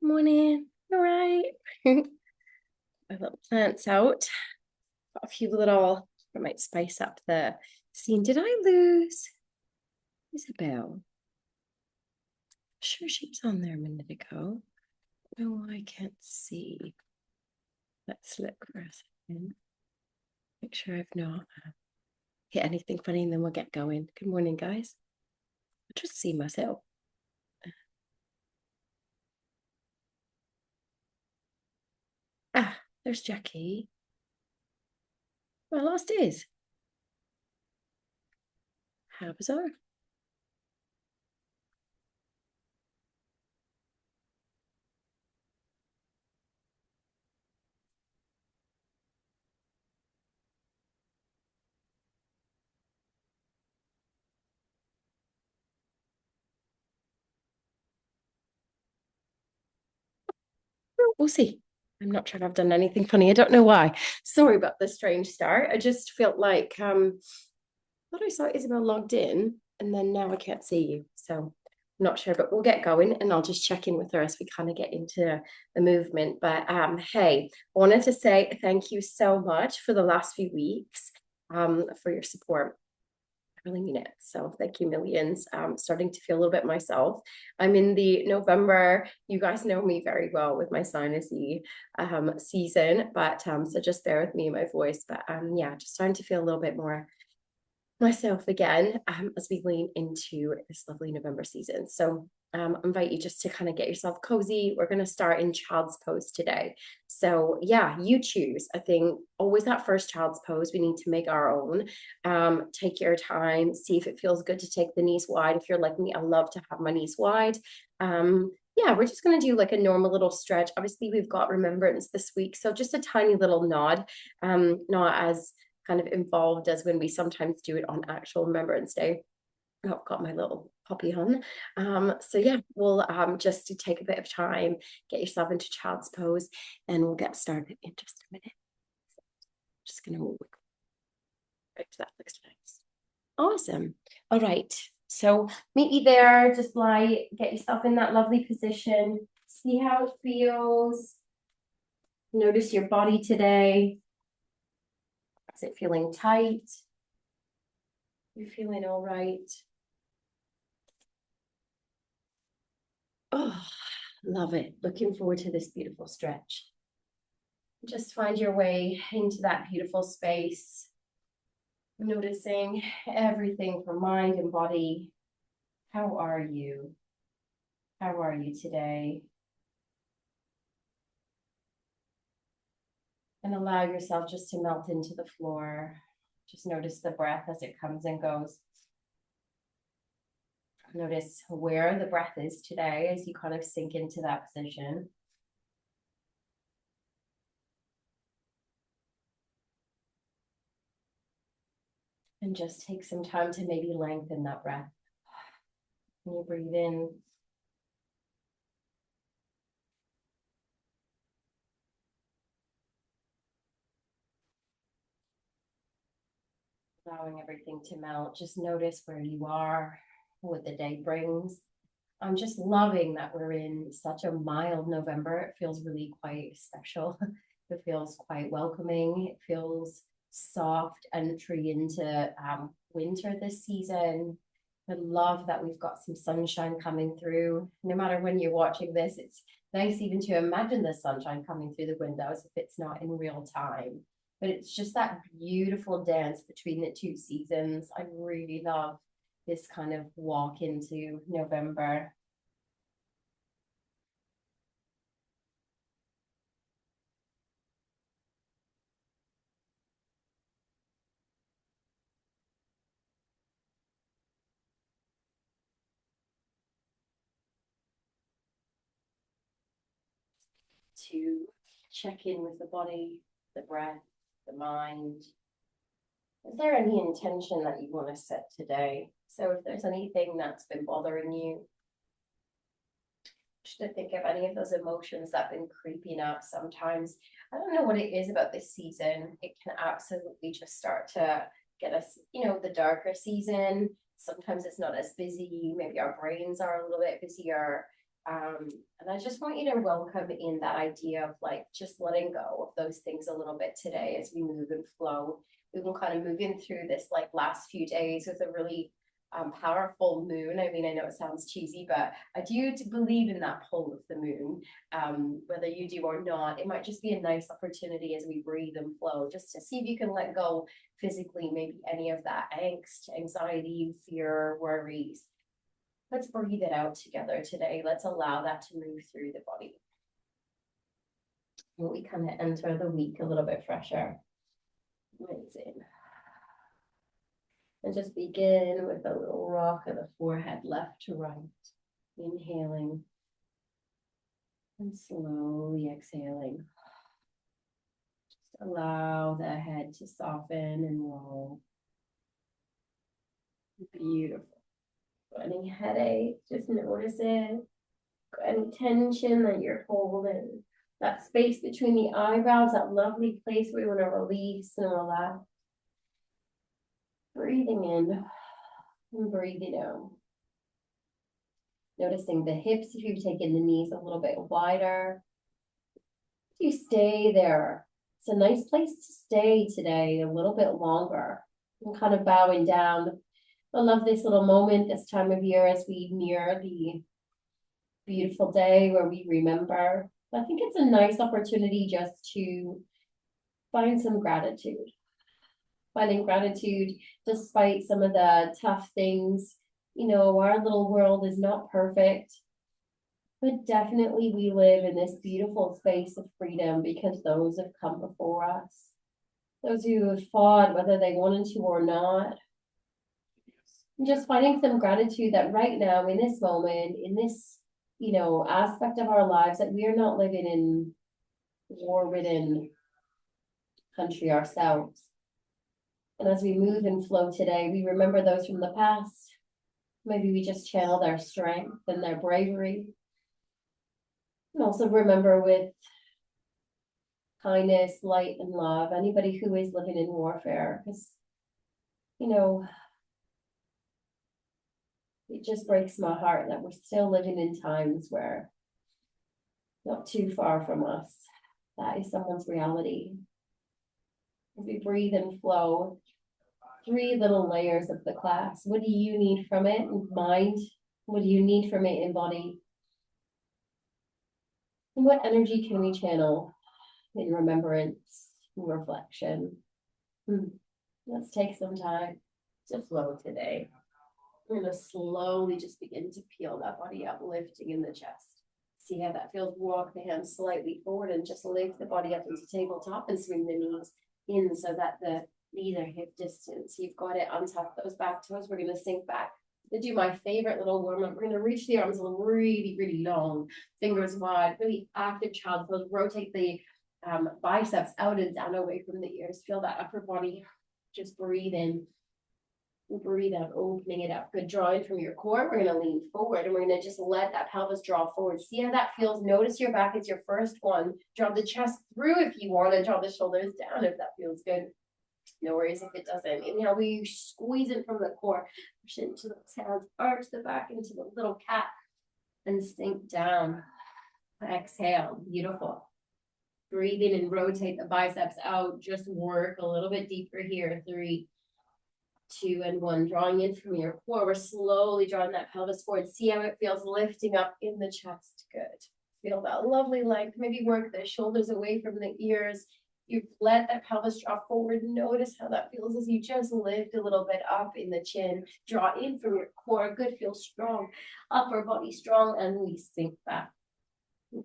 Morning. All right. My little plants out. Got a few little, I might spice up the scene. Did I lose Isabel? Sure, she was on there a minute ago. No, I can't see. Let's look for a second. Make sure I've not hit anything funny and then we'll get going. Good morning, guys. I'll just see myself. Ah, there's Jackie. I lost his. How bizarre. We'll see. I'm not sure if I've done anything funny. I don't know why. Sorry about the strange start. I just felt like thought I saw Isabel logged in and then now I can't see you. So I'm not sure, but we'll get going and I'll just check in with her as we kind of get into the movement. But hey, I wanted to say thank you so much for the last few weeks for your support. I really mean it. So thank you millions. Starting to feel a little bit myself. I'm in the November, you guys know me very well with my sinusy season, but so just bear with me and my voice. But yeah, just starting to feel a little bit more myself again as we lean into this lovely November season. So I invite you just to kind of get yourself cozy. We're going to start in child's pose today. So yeah, you choose. I think always that first child's pose, we need to make our own. Take your time, see if it feels good to take the knees wide. If you're like me, I love to have my knees wide. Yeah, we're just going to do like a normal little stretch. Obviously, we've got Remembrance this week. So just a tiny little nod, not as kind of involved as when we sometimes do it on actual Remembrance Day. Oh, I've got my little puppy on. So yeah, we'll just to take a bit of time, get yourself into child's pose, and we'll get started in just a minute. Just gonna move right to that looks nice. Awesome. All right. So meet you there. Just lie, get yourself in that lovely position. See how it feels. Notice your body today. Is it feeling tight? You feeling all right? Oh, love it. Looking forward to this beautiful stretch. Just find your way into that beautiful space, noticing everything from mind and body. How are you? How are you today? And allow yourself just to melt into the floor. Just notice the breath as it comes and goes. Notice where the breath is today as you kind of sink into that position. And just take some time to maybe lengthen that breath. When you breathe in, allowing everything to melt. Just notice where you are, what the day brings. I'm just loving that we're in such a mild November. It feels really quite special. It feels quite welcoming. It feels soft entry into winter this season. I love that we've got some sunshine coming through. No matter when you're watching this, it's nice even to imagine the sunshine coming through the windows if it's not in real time. But it's just that beautiful dance between the two seasons. I really love this kind of walk into November. To check in with the body, the breath, the mind. Is there any intention that you want to set today? So if there's anything that's been bothering you, just to think of any of those emotions that have been creeping up sometimes. I don't know what it is about this season. It can absolutely just start to get us, the darker season. Sometimes it's not as busy. Maybe our brains are a little bit busier. And I just want you to welcome in that idea of like just letting go of those things a little bit today as we move and flow. We can kind of move in through this like last few days with a really powerful moon. I mean, I know it sounds cheesy, but I do believe in that pull of the moon. Whether you do or not, it might just be a nice opportunity as we breathe and flow, just to see if you can let go physically, maybe any of that angst, anxiety, fear, worries. Let's breathe it out together today. Let's allow that to move through the body. And we kind of enter the week a little bit fresher. Amazing. And just begin with a little rock of the forehead, left to right. Inhaling and slowly exhaling. Just allow the head to soften and roll. Beautiful. Got any headache? Just notice it. Got any tension that you're holding? That space between the eyebrows, that lovely place where you want to release and relax. Breathing in and breathing out. Noticing the hips, if you've taken the knees a little bit wider. You stay there. It's a nice place to stay today, a little bit longer. And kind of bowing down. I love this little moment this time of year as we near the beautiful day where we remember. I think it's a nice opportunity just to find some gratitude. Finding gratitude despite some of the tough things. You know, our little world is not perfect, but definitely we live in this beautiful space of freedom because those have come before us. Those who have fought, whether they wanted to or not. And just finding some gratitude that right now, in this moment, in this, you know, aspect of our lives, that we are not living in war-ridden country ourselves. And as we move and flow today, we remember those from the past. Maybe we just channel their strength and their bravery. And also remember with kindness, light, and love, anybody who is living in warfare, because, you know, it just breaks my heart that we're still living in times where not too far from us, that is someone's reality. As we breathe and flow, 3 little layers of the class. What do you need from it in mind? What do you need from it in body? And what energy can we channel in remembrance and reflection? Let's take some time to flow today. We're going to slowly just begin to peel that body up, lifting in the chest. See how that feels? Walk the hands slightly forward and just lift the body up into tabletop and swing the knees in so that the knees are hip distance. You've got it. Untap those back toes. We're going to sink back. To do my favorite little warm up, we're going to reach the arms really, really long, fingers wide, really active child pose. Rotate the biceps out and down away from the ears. Feel that upper body. Just breathe in. Breathe out, opening it up. Good. Draw in from your core. We're going to lean forward and we're going to just let that pelvis draw forward. See how that feels. Notice your back is your first one. Draw the chest through if you want to. Draw the shoulders down if that feels good. No worries if it doesn't. Inhale, we squeeze it from the core. Push into the hands, arch the back into the little cat and sink down. Exhale. Beautiful. Breathe in and rotate the biceps out. Just work a little bit deeper here. 3, 2, and 1. Drawing in from your core. We're slowly drawing that pelvis forward. See how it feels lifting up in the chest. Good. Feel that lovely length. Maybe work the shoulders away from the ears. You let that pelvis draw forward. Notice how that feels as you just lift a little bit up in the chin. Draw in from your core. Good. Feel strong. Upper body strong. And we sink back.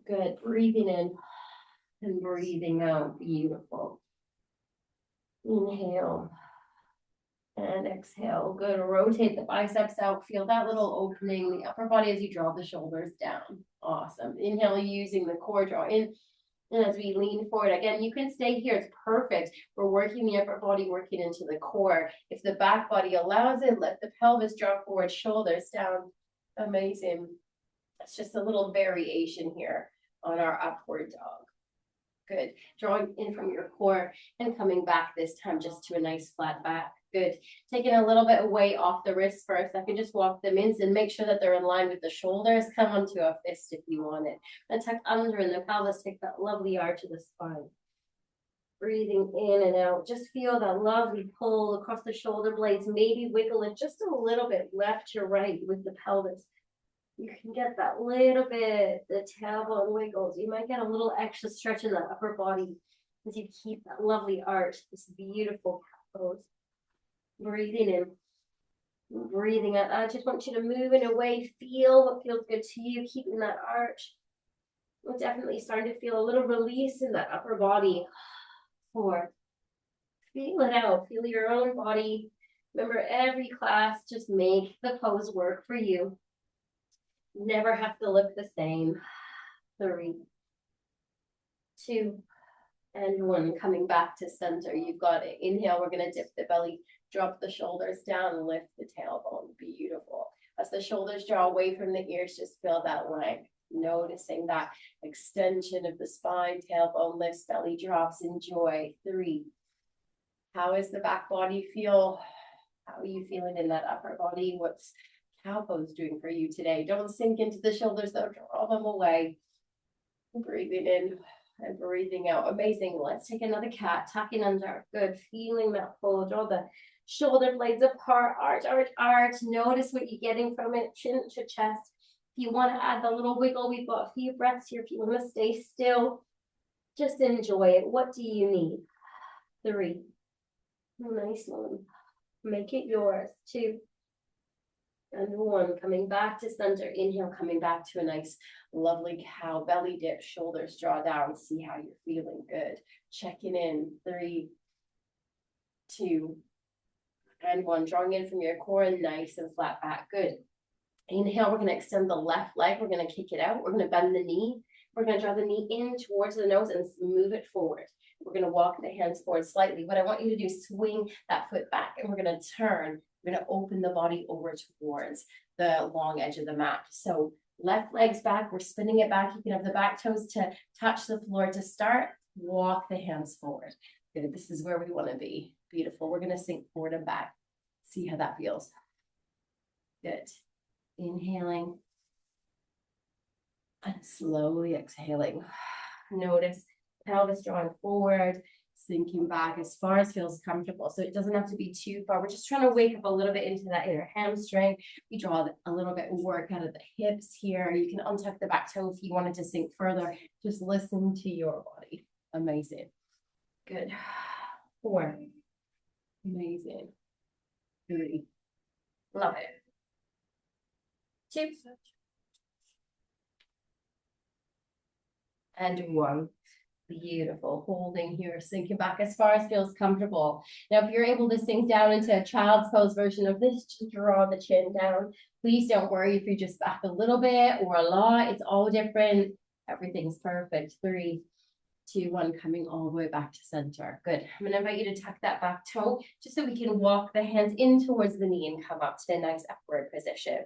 Good. Breathing in and breathing out. Beautiful. Inhale. And exhale. Good. Rotate the biceps out. Feel that little opening, the upper body as you draw the shoulders down. Awesome. Inhale, using the core, draw in. And as we lean forward, again, you can stay here. It's perfect. We're working the upper body, working into the core. If the back body allows it, let the pelvis drop forward, shoulders down. Amazing. That's just a little variation here on our upward dog. Good. Drawing in from your core and coming back this time just to a nice flat back. Good. Taking a little bit of weight off the wrists for a second. Just walk them in and make sure that they're in line with the shoulders. Come onto a fist if you want it. And tuck under in the pelvis. Take that lovely arch of the spine. Breathing in and out. Just feel that lovely pull across the shoulder blades. Maybe wiggle it just a little bit left to right with the pelvis. You can get that little bit, the tailbone wiggles. You might get a little extra stretch in the upper body as you keep that lovely arch, this beautiful cat pose. Breathing in, breathing out. I just want you to move in a way, feel what feels good to you, keeping that arch. We're definitely starting to feel a little release in that upper body. 4. Feel it out, feel your own body. Remember, every class, just make the pose work for you. Never have to look the same. 3, 2, and 1. Coming back to center. You've got it. Inhale, we're going to dip the belly, drop the shoulders down, and lift the tailbone. Beautiful. As the shoulders draw away from the ears, just feel that length. Noticing that extension of the spine, tailbone lifts, belly drops. Enjoy. 3. How is the back body feel? How are you feeling in that upper body? What's cow pose doing for you today? Don't sink into the shoulders though, draw them away. Breathing in and breathing out. Amazing. Let's take another cat, tucking under. Good. Feeling that pull. Draw the shoulder blades apart. Arch, arch, arch. Notice what you're getting from it. Chin to chest. If you want to add the little wiggle, we've got a few breaths here. If you want to stay still, just enjoy it. What do you need? 3. Nice one. Make it yours. 2. And 1. Coming back to center. Inhale, coming back to a nice, lovely cow belly dip. Shoulders draw down. See how you're feeling. Good. Checking in. 3, 2, and 1. Drawing in from your core and nice and flat back. Good. Inhale, we're going to extend the left leg. We're going to kick it out. We're going to bend the knee. We're going to draw the knee in towards the nose and move it forward. We're going to walk the hands forward slightly. What I want you to do is swing that foot back, and we're going to turn. We're going to open the body over towards the long edge of the mat. So left leg's back. We're spinning it back. You can have the back toes to touch the floor to start. Walk the hands forward. Good. This is where we want to be. Beautiful. We're going to sink forward and back. See how that feels. Good. Inhaling and slowly exhaling. Notice pelvis drawing forward, sinking back as far as feels comfortable. So it doesn't have to be too far. We're just trying to wake up a little bit into that inner hamstring. We draw a little bit of work out of the hips here. You can untuck the back toe if you wanted to sink further. Just listen to your body. Amazing. Good. 4. Amazing. 3. Love it. 2. And 1. Beautiful. Holding here, sinking back as far as feels comfortable. Now, if you're able to sink down into a child's pose version of this, just draw the chin down. Please don't worry if you're just back a little bit or a lot. It's all different. Everything's perfect. 3, 2, 1, coming all the way back to center. Good. I'm going to invite you to tuck that back toe just so we can walk the hands in towards the knee and come up to a nice upward position.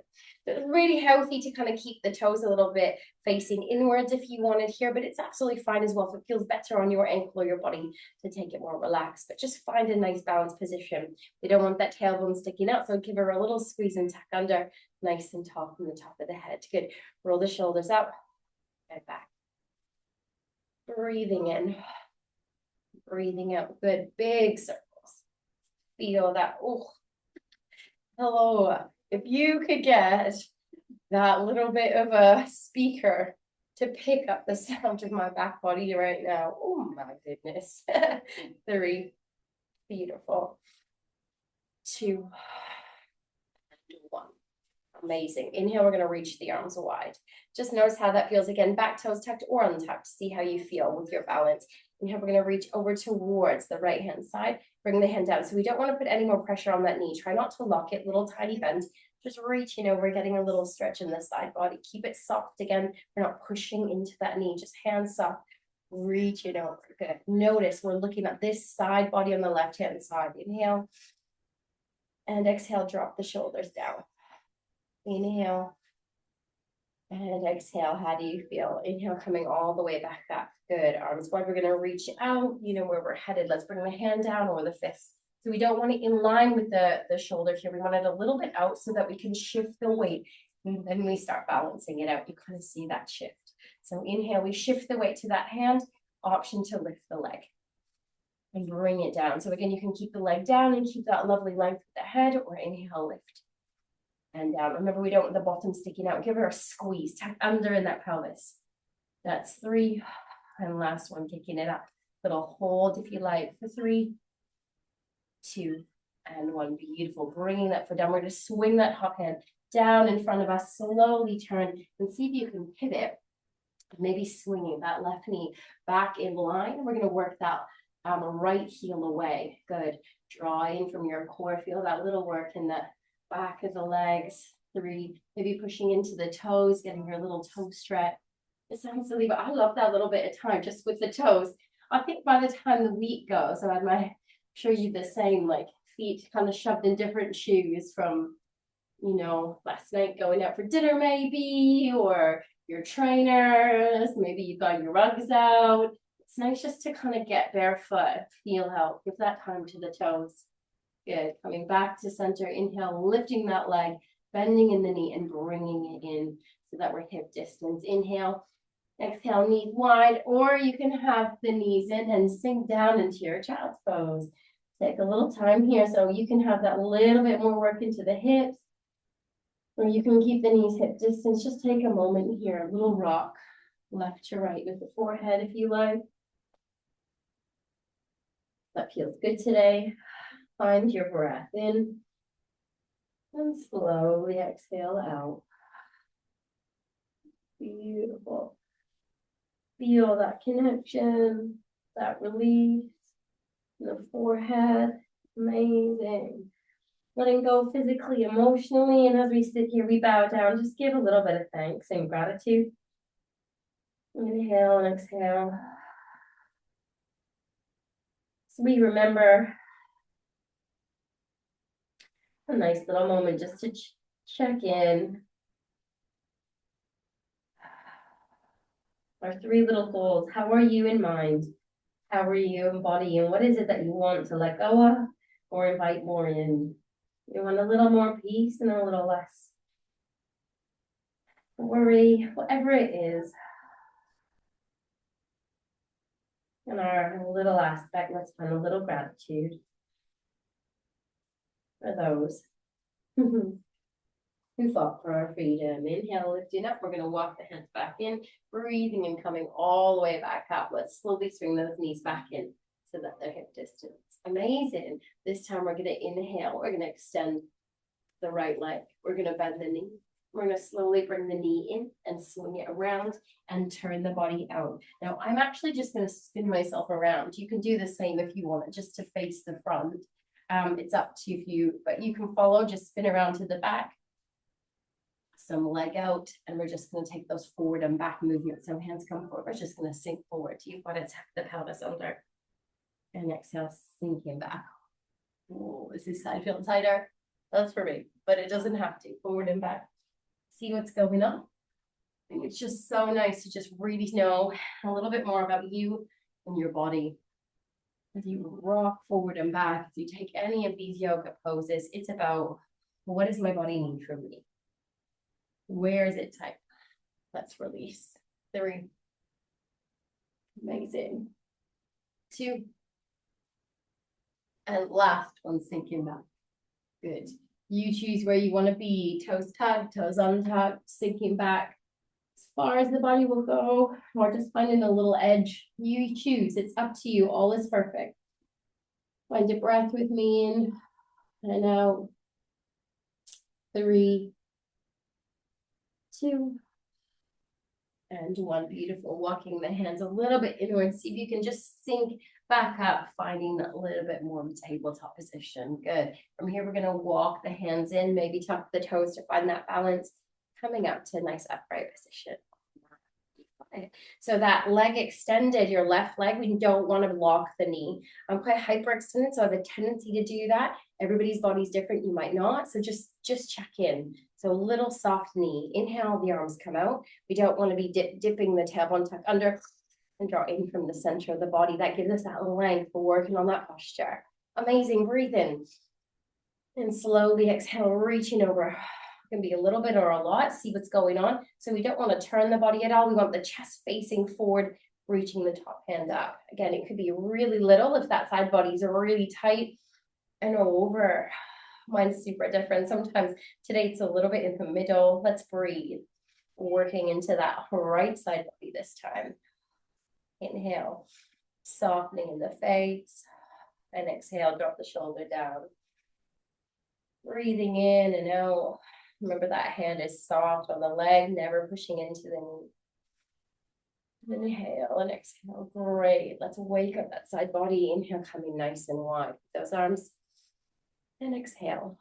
So it's really healthy to kind of keep the toes a little bit facing inwards if you wanted here, but it's absolutely fine as well if it feels better on your ankle or your body to take it more relaxed. But just find a nice balanced position. We don't want that tailbone sticking out, so give her a little squeeze and tuck under, nice and tall from the top of the head. Good. Roll the shoulders up, head back. Breathing in, breathing out. Good. Big circles. Feel that. Oh, hello. If you could get that little bit of a speaker to pick up the sound of my back body right now. Oh my goodness. 3. Beautiful. 2. And 1. Amazing. Inhale, we're going to reach the arms wide. Just notice how that feels. Again, back toes tucked or untucked. See how you feel with your balance. Inhale, we're going to reach over towards the right hand side. Bring the hand down. So we don't want to put any more pressure on that knee. Try not to lock it. Little tiny bend. Just reaching over, getting a little stretch in the side body. Keep it soft again. We're not pushing into that knee. Just hands soft. Reaching over. Good. Notice we're looking at this side body on the left hand side. Inhale. And exhale, drop the shoulders down. Inhale. And exhale, how do you feel? Inhale, coming all the way back up. Good. Arms wide. We're going to reach out, you know, where we're headed. Let's bring the hand down or the fist. So we don't want it in line with the shoulder here. We want it a little bit out so that we can shift the weight. And then we start balancing it out. You kind of see that shift. So inhale, we shift the weight to that hand. Option to lift the leg. And bring it down. So again, you can keep the leg down and keep that lovely length with the head, or inhale, lift. And down. Remember, we don't want the bottom sticking out. Give her a squeeze. Tuck under in that pelvis. That's 3. And last one, kicking it up. Little hold if you like for 3, 2, and 1. Beautiful. Bringing that foot down. We're going to swing that hop hand down in front of us. Slowly turn and see if you can pivot. Maybe swinging that left knee back in line. We're going to work that right heel away. Good. Draw in from your core. Feel that little work in the back of the legs. 3, maybe pushing into the toes, getting your little toe stretch. It sounds silly, but I love that little bit of time just with the toes. I think by the time the week goes, I might show you the same, like feet kind of shoved in different shoes from, you know, last night going out for dinner maybe, or your trainers, maybe you've got your rugs out. It's nice just to kind of get barefoot, feel out, give that time to the toes. Good. Coming back to center. Inhale, lifting that leg, bending in the knee and bringing it in so that we're hip distance. Inhale, exhale, knees wide, or you can have the knees in and sink down into your child's pose. Take a little time here so you can have that little bit more work into the hips, or you can keep the knees hip distance. Just take a moment here, a little rock left to right with the forehead if you like. That feels good today. Find your breath in and slowly exhale out. Beautiful. Feel that connection, that release in the forehead. Amazing. Letting go physically, emotionally, and as we sit here, we bow down. Just give a little bit of thanks and gratitude. Inhale and exhale. So we remember a nice little moment just to check in. Our 3 little goals. How are you in mind? How are you in body? And what is it that you want to let go of or invite more in? You want a little more peace and a little less worry, whatever it is. In our little aspect, let's find a little gratitude for those who fought for our freedom. Inhale, lifting up. We're going to walk the hands back in, breathing and coming all the way back up. Let's slowly swing those knees back in so that they're hip distance. Amazing. This time we're going to inhale. We're going to extend the right leg. We're going to bend the knee. We're going to slowly bring the knee in and swing it around and turn the body out. Now, I'm actually just going to spin myself around. You can do the same if you want it, just to face the front. It's up to you, but you can follow, just spin around to the back. Some leg out, and we're just going to take those forward and back movements. So hands come forward. We're just going to sink forward. You've got to tuck the pelvis under. And exhale, sinking back. Oh, is this side feel tighter? That's for me, but it doesn't have to. Forward and back. See what's going on. I think it's just so nice to just really know a little bit more about you and your body. As you rock forward and back, as you take any of these yoga poses, it's about, what does my body need from me? Where is it tight? Let's release. 3. Amazing. 2. And last one, sinking back. Good. You choose where you want to be. Toes tucked, toes untucked, sinking back as far as the body will go, or just finding a little edge. You choose. It's up to you. All is perfect. Find a breath with me in and out. 3, 2, and 1. Beautiful. Walking the hands a little bit inward. See if you can just sink back up, finding that little bit more tabletop position. Good. From here, we're going to walk the hands in, maybe tuck the toes to find that balance. Coming up to a nice upright position. So that leg extended, your left leg, we don't want to lock the knee. I'm quite hyperextended, so I have a tendency to do that. Everybody's body's different, you might not. So just check in. So a little soft knee. Inhale, the arms come out. We don't want to be dipping the tailbone tuck under and draw in from the center of the body. That gives us that length for working on that posture. Amazing. Breathe in. And slowly exhale, reaching over. It can be a little bit or a lot. See what's going on. So we don't want to turn the body at all. We want the chest facing forward, reaching the top hand up. Again, it could be really little if that side body is really tight and over. Mine's super different. Sometimes today it's a little bit in the middle. Let's breathe. Working into that right side body this time. Inhale, softening in the face. And exhale, drop the shoulder down. Breathing in and out. Remember that hand is soft on the leg, never pushing into the knee. Inhale and exhale. Great. Let's wake up that side body. Inhale, coming nice and wide. Those arms. And exhale.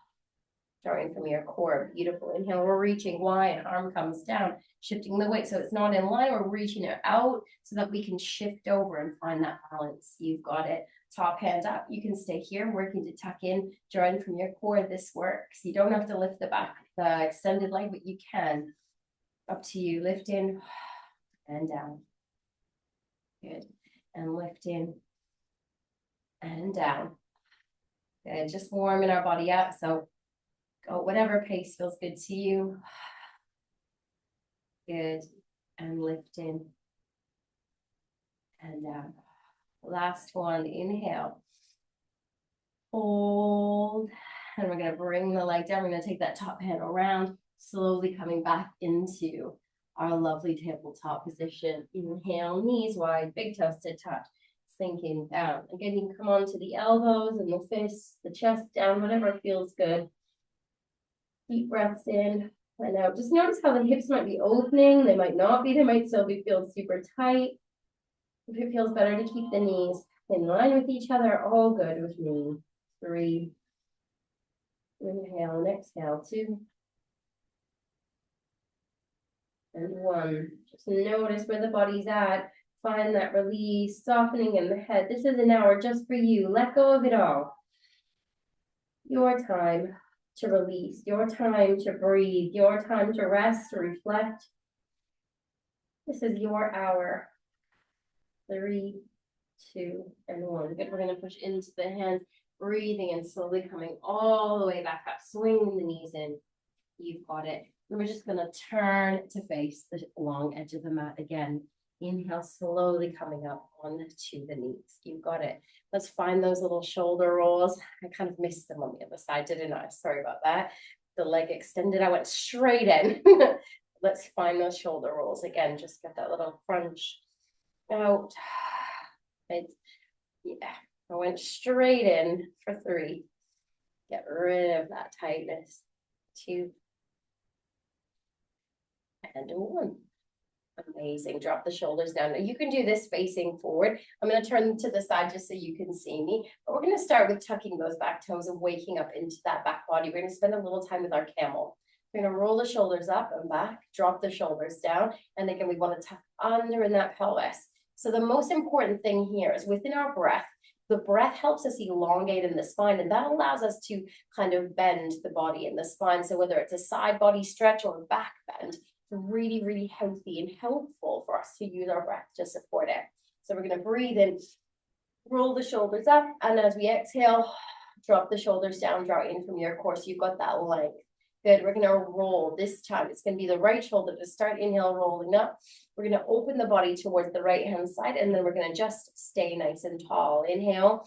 Drawing from your core. Beautiful. Inhale, we're reaching wide. Arm comes down, shifting the weight so it's not in line. We're reaching it out so that we can shift over and find that balance. You've got it. Top hand up. You can stay here, working to tuck in, drawing from your core. This works. You don't have to lift the back, the extended leg, but you can. Up to you. Lift in and down. Good. And lift in and down. Good. Just warming our body up. So go whatever pace feels good to you. Good. And lift in and down. Last one, inhale. Hold. And we're going to bring the leg down. We're going to take that top hand around, slowly coming back into our lovely tabletop position. Inhale, knees wide, big toes to touch, sinking down. Again, you can come onto the elbows and the fists, the chest down, whatever feels good. Deep breaths in and out. Just notice how the hips might be opening. They might not be. They might still be feel super tight. If it feels better to keep the knees in line with each other, all good with me. 3. Inhale and exhale. 2. And 1. Just notice where the body's at. Find that release, softening in the head. This is an hour just for you. Let go of it all. Your time to release, your time to breathe, your time to rest, to reflect. This is your hour. 3, 2, and 1. Good. We're going to push into the hands, breathing and slowly coming all the way back up, swinging the knees in. You've got it. And we're just going to turn to face the long edge of the mat again. Inhale, slowly coming up onto the knees. You've got it. Let's find those little shoulder rolls. I kind of missed them on the other side, didn't I? Sorry about that. The leg extended. I went straight in. Let's find those shoulder rolls again. Just get that little crunch out. Yeah, I went straight in for 3. Get rid of that tightness. 2 and 1. Amazing. Drop the shoulders down. Now you can do this facing forward. I'm going to turn to the side just so you can see me. But we're going to start with tucking those back toes and waking up into that back body. We're going to spend a little time with our camel. We're going to roll the shoulders up and back, drop the shoulders down. And again, we want to tuck under in that pelvis. So the most important thing here is within our breath, the breath helps us elongate in the spine, and that allows us to kind of bend the body in the spine. So whether it's a side body stretch or a back bend, really, really healthy and helpful for us to use our breath to support it. So we're going to breathe in, roll the shoulders up, and as we exhale, drop the shoulders down, draw in from your core. So you've got that length. Good. We're going to roll this time. It's going to be the right shoulder to start. Inhale, rolling up. We're going to open the body towards the right hand side, and then we're going to just stay nice and tall. Inhale,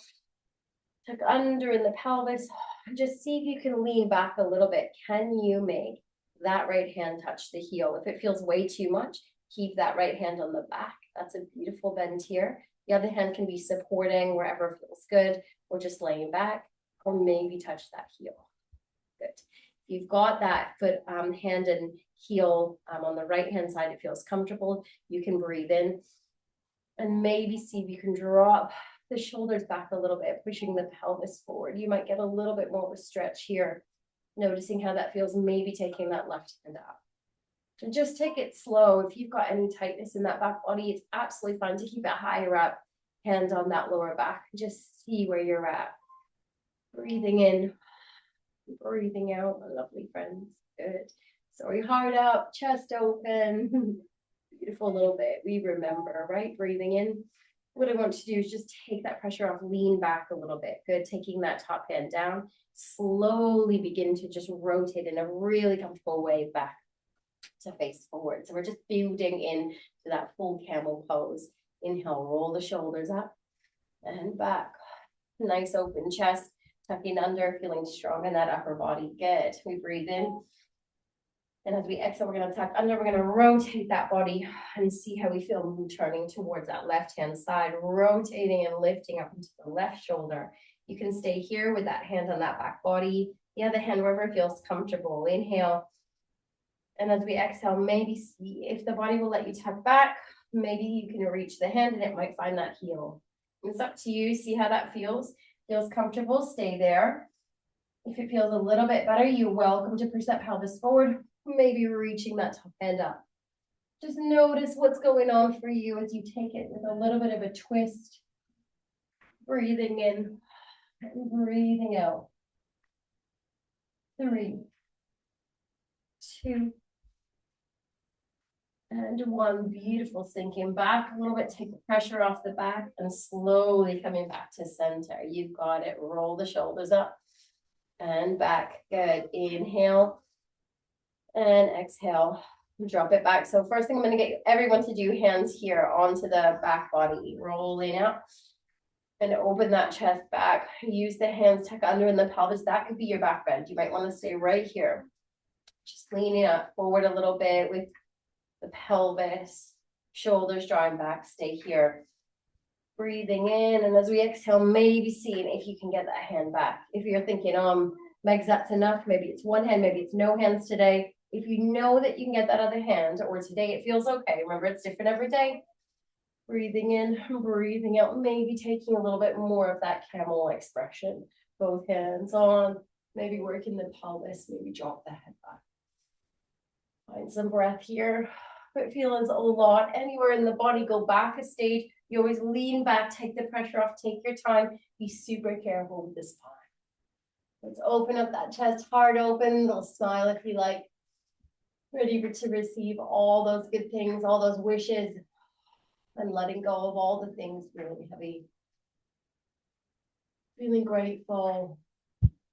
tuck under in the pelvis. Just see if you can lean back a little bit. Can you make that right hand touch the heel? If it feels way too much, keep that right hand on the back. That's a beautiful bend here. The other hand can be supporting wherever feels good, or just laying back, or maybe touch that heel. Good. If you've got that foot, hand and heel on the right hand side, it feels comfortable, you can breathe in and maybe see if you can drop the shoulders back a little bit, pushing the pelvis forward. You might get a little bit more of a stretch here. Noticing how that feels, maybe taking that left hand up. And just take it slow. If you've got any tightness in that back body, it's absolutely fine to keep it higher up. Hands on that lower back. Just see where you're at. Breathing in, breathing out. Lovely, friends. Good. Sorry, heart up, chest open. Beautiful little bit. We remember, right? Breathing in. What I want to do is just take that pressure off, lean back a little bit. Good. Taking that top hand down. Slowly begin to just rotate in a really comfortable way back to face forward. So we're just building in to that full camel pose. Inhale, roll the shoulders up and back. Nice open chest, tucking under, feeling strong in that upper body. Good. We breathe in. And as we exhale, we're going to tuck under. We're going to rotate that body and see how we feel turning towards that left-hand side, rotating and lifting up into the left shoulder. You can stay here with that hand on that back body. The other hand, wherever feels comfortable. Inhale. And as we exhale, maybe see if the body will let you tuck back. Maybe you can reach the hand and it might find that heel. It's up to you. See how that feels. Feels comfortable, stay there. If it feels a little bit better, you're welcome to push that pelvis forward, maybe reaching that top end up. Just notice what's going on for you as you take it with a little bit of a twist. Breathing in and breathing out. 3, 2, and 1. Beautiful. Sinking back a little bit. Take the pressure off the back and slowly coming back to center. You've got it. Roll the shoulders up and back. Good. Inhale and exhale. Drop it back. So first thing I'm going to get everyone to do, hands here onto the back body. Rolling out and open that chest back. Use the hands tuck under in the pelvis. That could be your back bend. You might want to stay right here. Just leaning up forward a little bit with the pelvis, shoulders drawing back. Stay here. Breathing in, and as we exhale, maybe seeing if you can get that hand back. If you're thinking, Megs, that's enough. Maybe it's one hand, maybe it's no hands today. If you know that you can get that other hand, or today it feels okay. Remember, it's different every day. Breathing in, breathing out, maybe taking a little bit more of that camel expression. Both hands on, maybe working the pelvis, maybe drop the head back. Find some breath here. If it feels a lot anywhere in the body, go back a stage. You always lean back, take the pressure off, take your time. Be super careful with the spine. Let's open up that chest, heart open. Little smile if you like. Ready to receive all those good things, all those wishes, and letting go of all the things really heavy. Feeling grateful.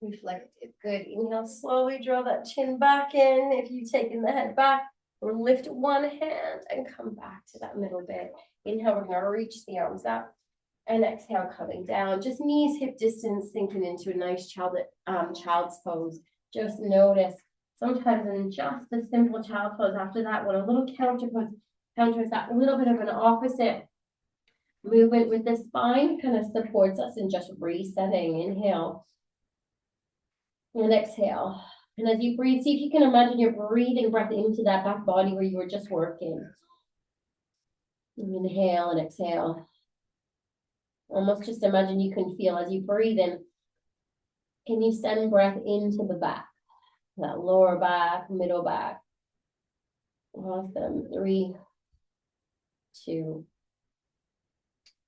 Reflective. Good. Inhale, slowly draw that chin back in. If you've taken the head back, or lift one hand and come back to that middle bit. Inhale, we're going to reach the arms up. And exhale, coming down. Just knees, hip distance, sinking into a nice child's pose. Just notice, sometimes in just a simple child pose, after that one, a little counter pose, counters that little bit of an opposite movement with the spine, kind of supports us in just resetting. Inhale. And exhale. And as you breathe, see if you can imagine you're breathing breath into that back body where you were just working. Inhale and exhale. Almost just imagine you can feel as you breathe in. Can you send breath into the back? That lower back, middle back. Awesome. 3, 2,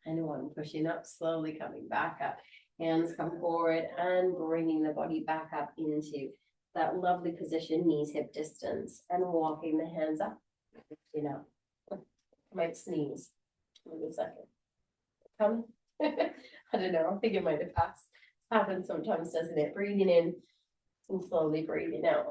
and 1. Pushing up, slowly coming back up. Hands come forward and bringing the body back up into that lovely position, knees hip distance, and walking the hands up. I might sneeze. Wait a second. Come. I don't know. I think it might have passed. Happens sometimes, doesn't it? Breathing in and slowly breathing out.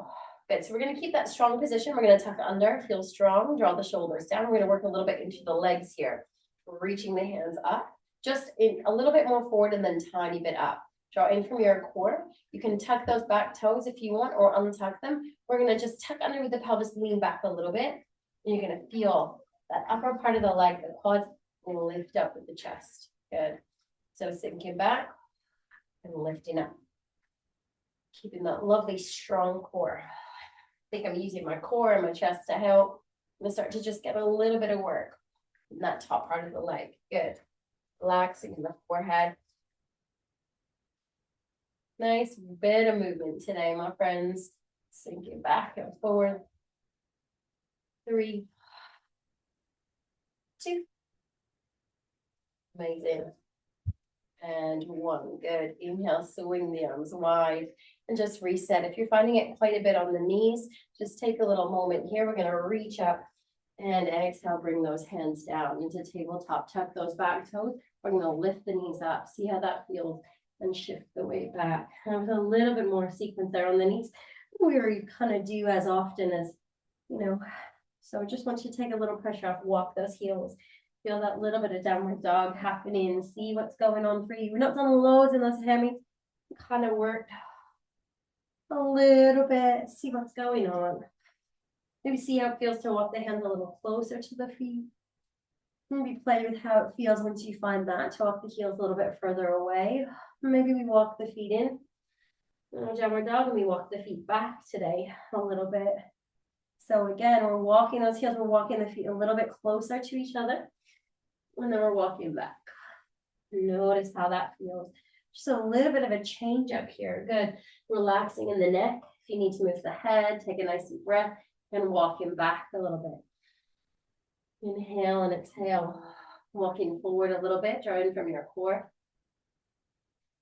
Good. So we're going to keep that strong position. We're going to tuck under, feel strong, draw the shoulders down. We're going to work a little bit into the legs here. We're reaching the hands up, just in a little bit more forward and then tiny bit up. Draw in from your core. You can tuck those back toes if you want, or untuck them. We're going to just tuck under with the pelvis, lean back a little bit. And you're going to feel that upper part of the leg, the quads, and lift up with the chest. Good. So sinking back and lifting up. Keeping that lovely strong core. I think I'm using my core and my chest to help. I'm going to start to just get a little bit of work in that top part of the leg. Good. Relaxing in the forehead. Nice bit of movement today, my friends. Sinking back and forward. 3, 2. Amazing. And 1. Good. Inhale, swing the arms wide and just reset. If you're finding it quite a bit on the knees, just take a little moment here. We're going to reach up and exhale, bring those hands down into tabletop. Tuck those back toes. We're going to lift the knees up. See how that feels and shift the weight back. Have a little bit more sequence there on the knees. We kind of do as often as, so I just want you to take a little pressure off, walk those heels. Feel that little bit of downward dog happening. See what's going on for you. We're not done loads in those hemis. Kind of worked a little bit. See what's going on. Maybe see how it feels to walk the hands a little closer to the feet. Maybe play with how it feels once you find that, to walk the heels a little bit further away. Maybe we walk the feet in. Downward dog, and we walk the feet back today a little bit. So again, we're walking those heels, we're walking the feet a little bit closer to each other. And then we're walking back. Notice how that feels. Just a little bit of a change up here. Good. Relaxing in the neck. If you need to move the head, take a nice deep breath and walking back a little bit. Inhale and exhale. Walking forward a little bit, drawing from your core.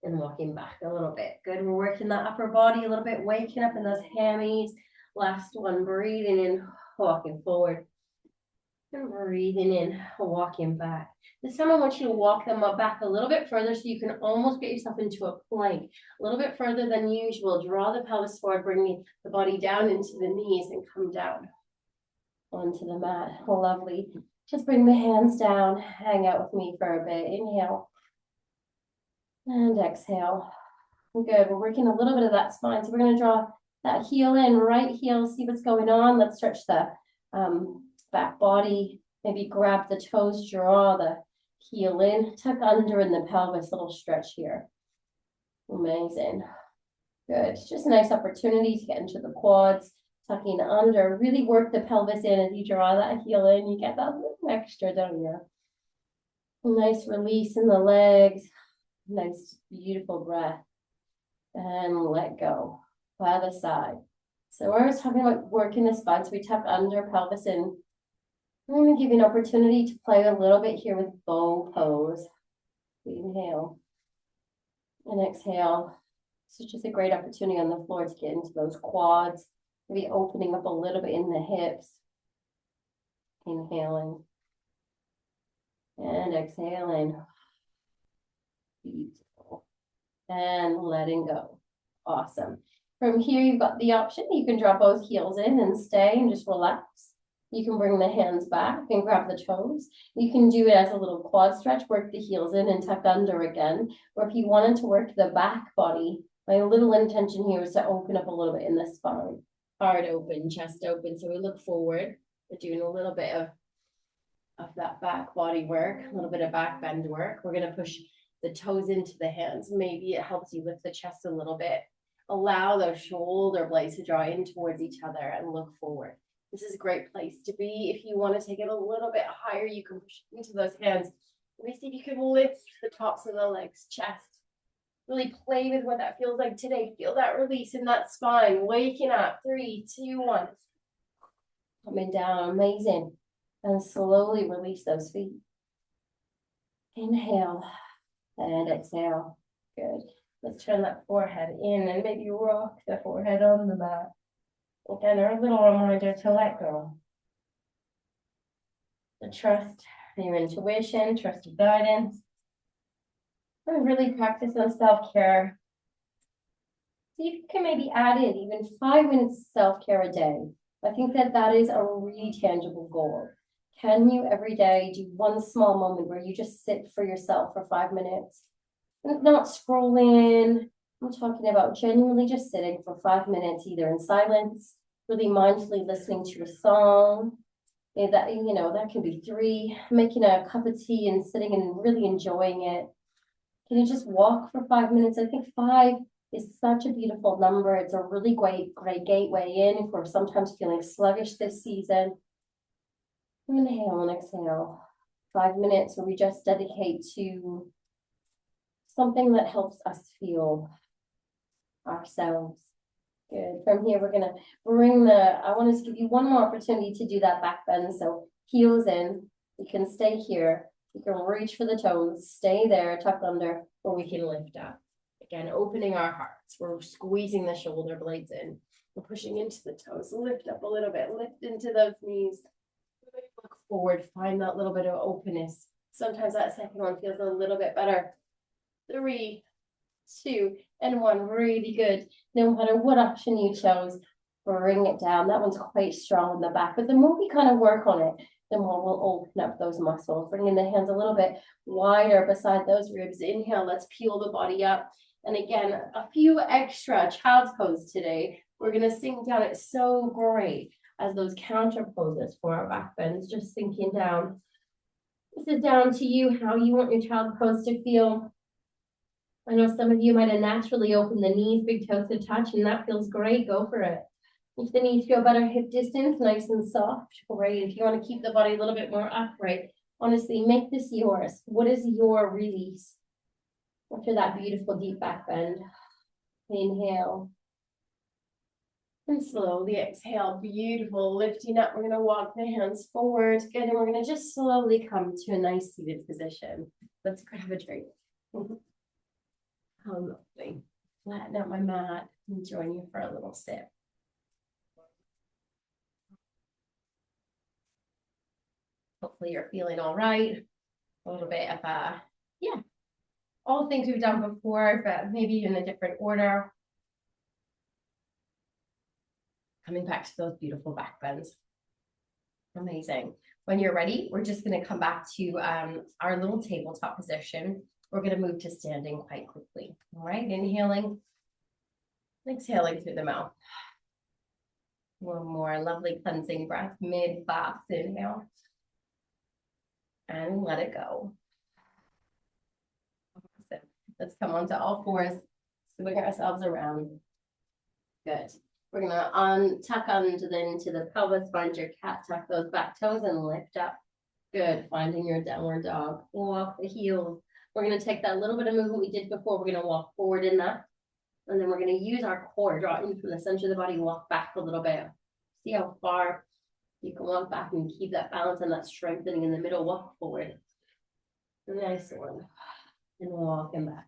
And walking back a little bit. Good. We're working that upper body a little bit, waking up in those hammies. Last one, breathing in, walking forward. And breathing in, walking back. This time I want you to walk them up back a little bit further so you can almost get yourself into a plank. A little bit further than usual. Draw the pelvis forward, bring the body down into the knees and come down onto the mat. Lovely. Just bring the hands down. Hang out with me for a bit. Inhale. And exhale. Good. We're working a little bit of that spine. So we're going to draw that heel in, right heel. See what's going on. Let's stretch the back body, maybe grab the toes, draw the heel in, tuck under in the pelvis, little stretch here. Amazing. Good. Just a nice opportunity to get into the quads, tucking under, really work the pelvis in as you draw that heel in. You get that little extra, don't you? Nice release in the legs. Nice, beautiful breath. And let go. Other side. So we're always talking about working the spine. So we tuck under, pelvis in. I'm going to give you an opportunity to play a little bit here with bow pose. Inhale and exhale. This is just a great opportunity on the floor to get into those quads. Maybe opening up a little bit in the hips. Inhaling and exhaling. Beautiful. And letting go. Awesome. From here, you've got the option. You can drop both heels in and stay and just relax. You can bring the hands back and grab the toes. You can do it as a little quad stretch, work the heels in and tuck under again. Or if you wanted to work the back body, my little intention here is to open up a little bit in the spine. Heart open, chest open. So we look forward. We're doing a little bit of that back body work, a little bit of back bend work. We're going to push the toes into the hands. Maybe it helps you lift the chest a little bit. Allow those shoulder blades to draw in towards each other and look forward. This is a great place to be. If you want to take it a little bit higher, you can push into those hands. Let me see if you can lift the tops of the legs, chest. Really play with what that feels like today. Feel that release in that spine. Waking up. 3, 2, 1. Coming down. Amazing. And slowly release those feet. Inhale and exhale. Good. Let's turn that forehead in and maybe rock the forehead on the mat. Again, a little reminder to let go. To trust your intuition, trust your guidance. And really practice on self-care. See if you can maybe add in even 5 minutes of self-care a day. I think that is a really tangible goal. Can you every day do one small moment where you just sit for yourself for 5 minutes? Not scrolling. I'm talking about genuinely just sitting for 5 minutes, either in silence, really mindfully listening to a song. That can be 3, making a cup of tea and sitting and really enjoying it. Can you just walk for 5 minutes? I think 5 is such a beautiful number. It's a really great gateway in if we're sometimes feeling sluggish this season. Inhale and exhale. 5 minutes where we just dedicate to something that helps us feel ourselves. Good. From here, we're gonna bring I want to give you one more opportunity to do that back bend. So heels in, you can stay here. You can reach for the toes, stay there, tuck under, or we can lift up. Again, opening our hearts. We're squeezing the shoulder blades in. We're pushing into the toes. Lift up a little bit, lift into those knees. Look forward, find that little bit of openness. Sometimes that second one feels a little bit better. 3, 2, and 1. Really good. No matter what option you chose, bring it down. That one's quite strong in the back, but the more we kind of work on it, the more we'll open up those muscles. Bringing the hands a little bit wider beside those ribs. Inhale, let's peel the body up. And again, a few extra child's pose today. We're going to sink down. It's so great as those counter poses for our back bends, just sinking down. This is down to you, how you want your child pose to feel. I know some of you might have naturally opened the knees, big toes to touch, and that feels great. Go for it. If the knees feel better, hip distance, nice and soft, great. If you want to keep the body a little bit more upright, honestly, make this yours. What is your release after that beautiful deep back bend? Inhale. And slowly exhale. Beautiful. Lifting up. We're going to walk the hands forward. Good. And we're going to just slowly come to a nice seated position. Let's grab a drink. How lovely. Flatten out my mat and join you for a little sip. Hopefully you're feeling all right. A little bit of all things we've done before, but maybe in a different order. Coming back to those beautiful back bends. Amazing. When you're ready, we're just going to come back to our little tabletop position. We're going to move to standing quite quickly. All right, inhaling, exhaling through the mouth. One more lovely cleansing breath, mid-bath inhale. And let it go. Awesome. Let's come onto all fours, swing ourselves around. Good. We're gonna tuck under into the pelvis, find your cat, tuck those back toes and lift up. Good, finding your downward dog. Walk the heels. We're gonna take that little bit of movement we did before. We're gonna walk forward in that. And then we're gonna use our core, draw in from the center of the body, walk back a little bit. See how far you can walk back and keep that balance and that strengthening in the middle. Walk forward. Nice one. And walking back.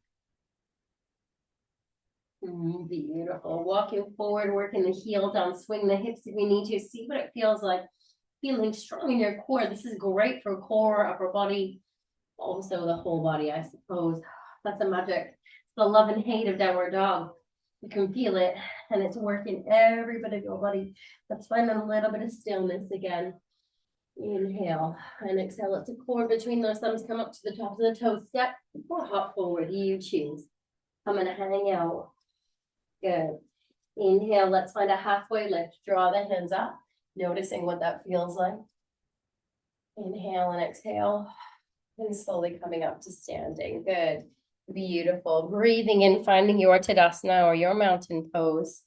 Beautiful. Walking forward, working the heel down, swing the hips if we need to. See what it feels like. Feeling strong in your core. This is great for core, upper body, also the whole body, I suppose. That's a magic. It's the love and hate of downward dog. You can feel it, and it's working every bit of your body. Let's find a little bit of stillness again. Inhale and exhale. Let's a core between those thumbs. Come up to the tops of the toes. Step or hop forward. You choose. I'm going to hang out. Good. Inhale. Let's find a halfway lift. Draw the hands up. Noticing what that feels like. Inhale and exhale. And slowly coming up to standing. Good. Beautiful. Breathing in, finding your Tadasana or your mountain pose.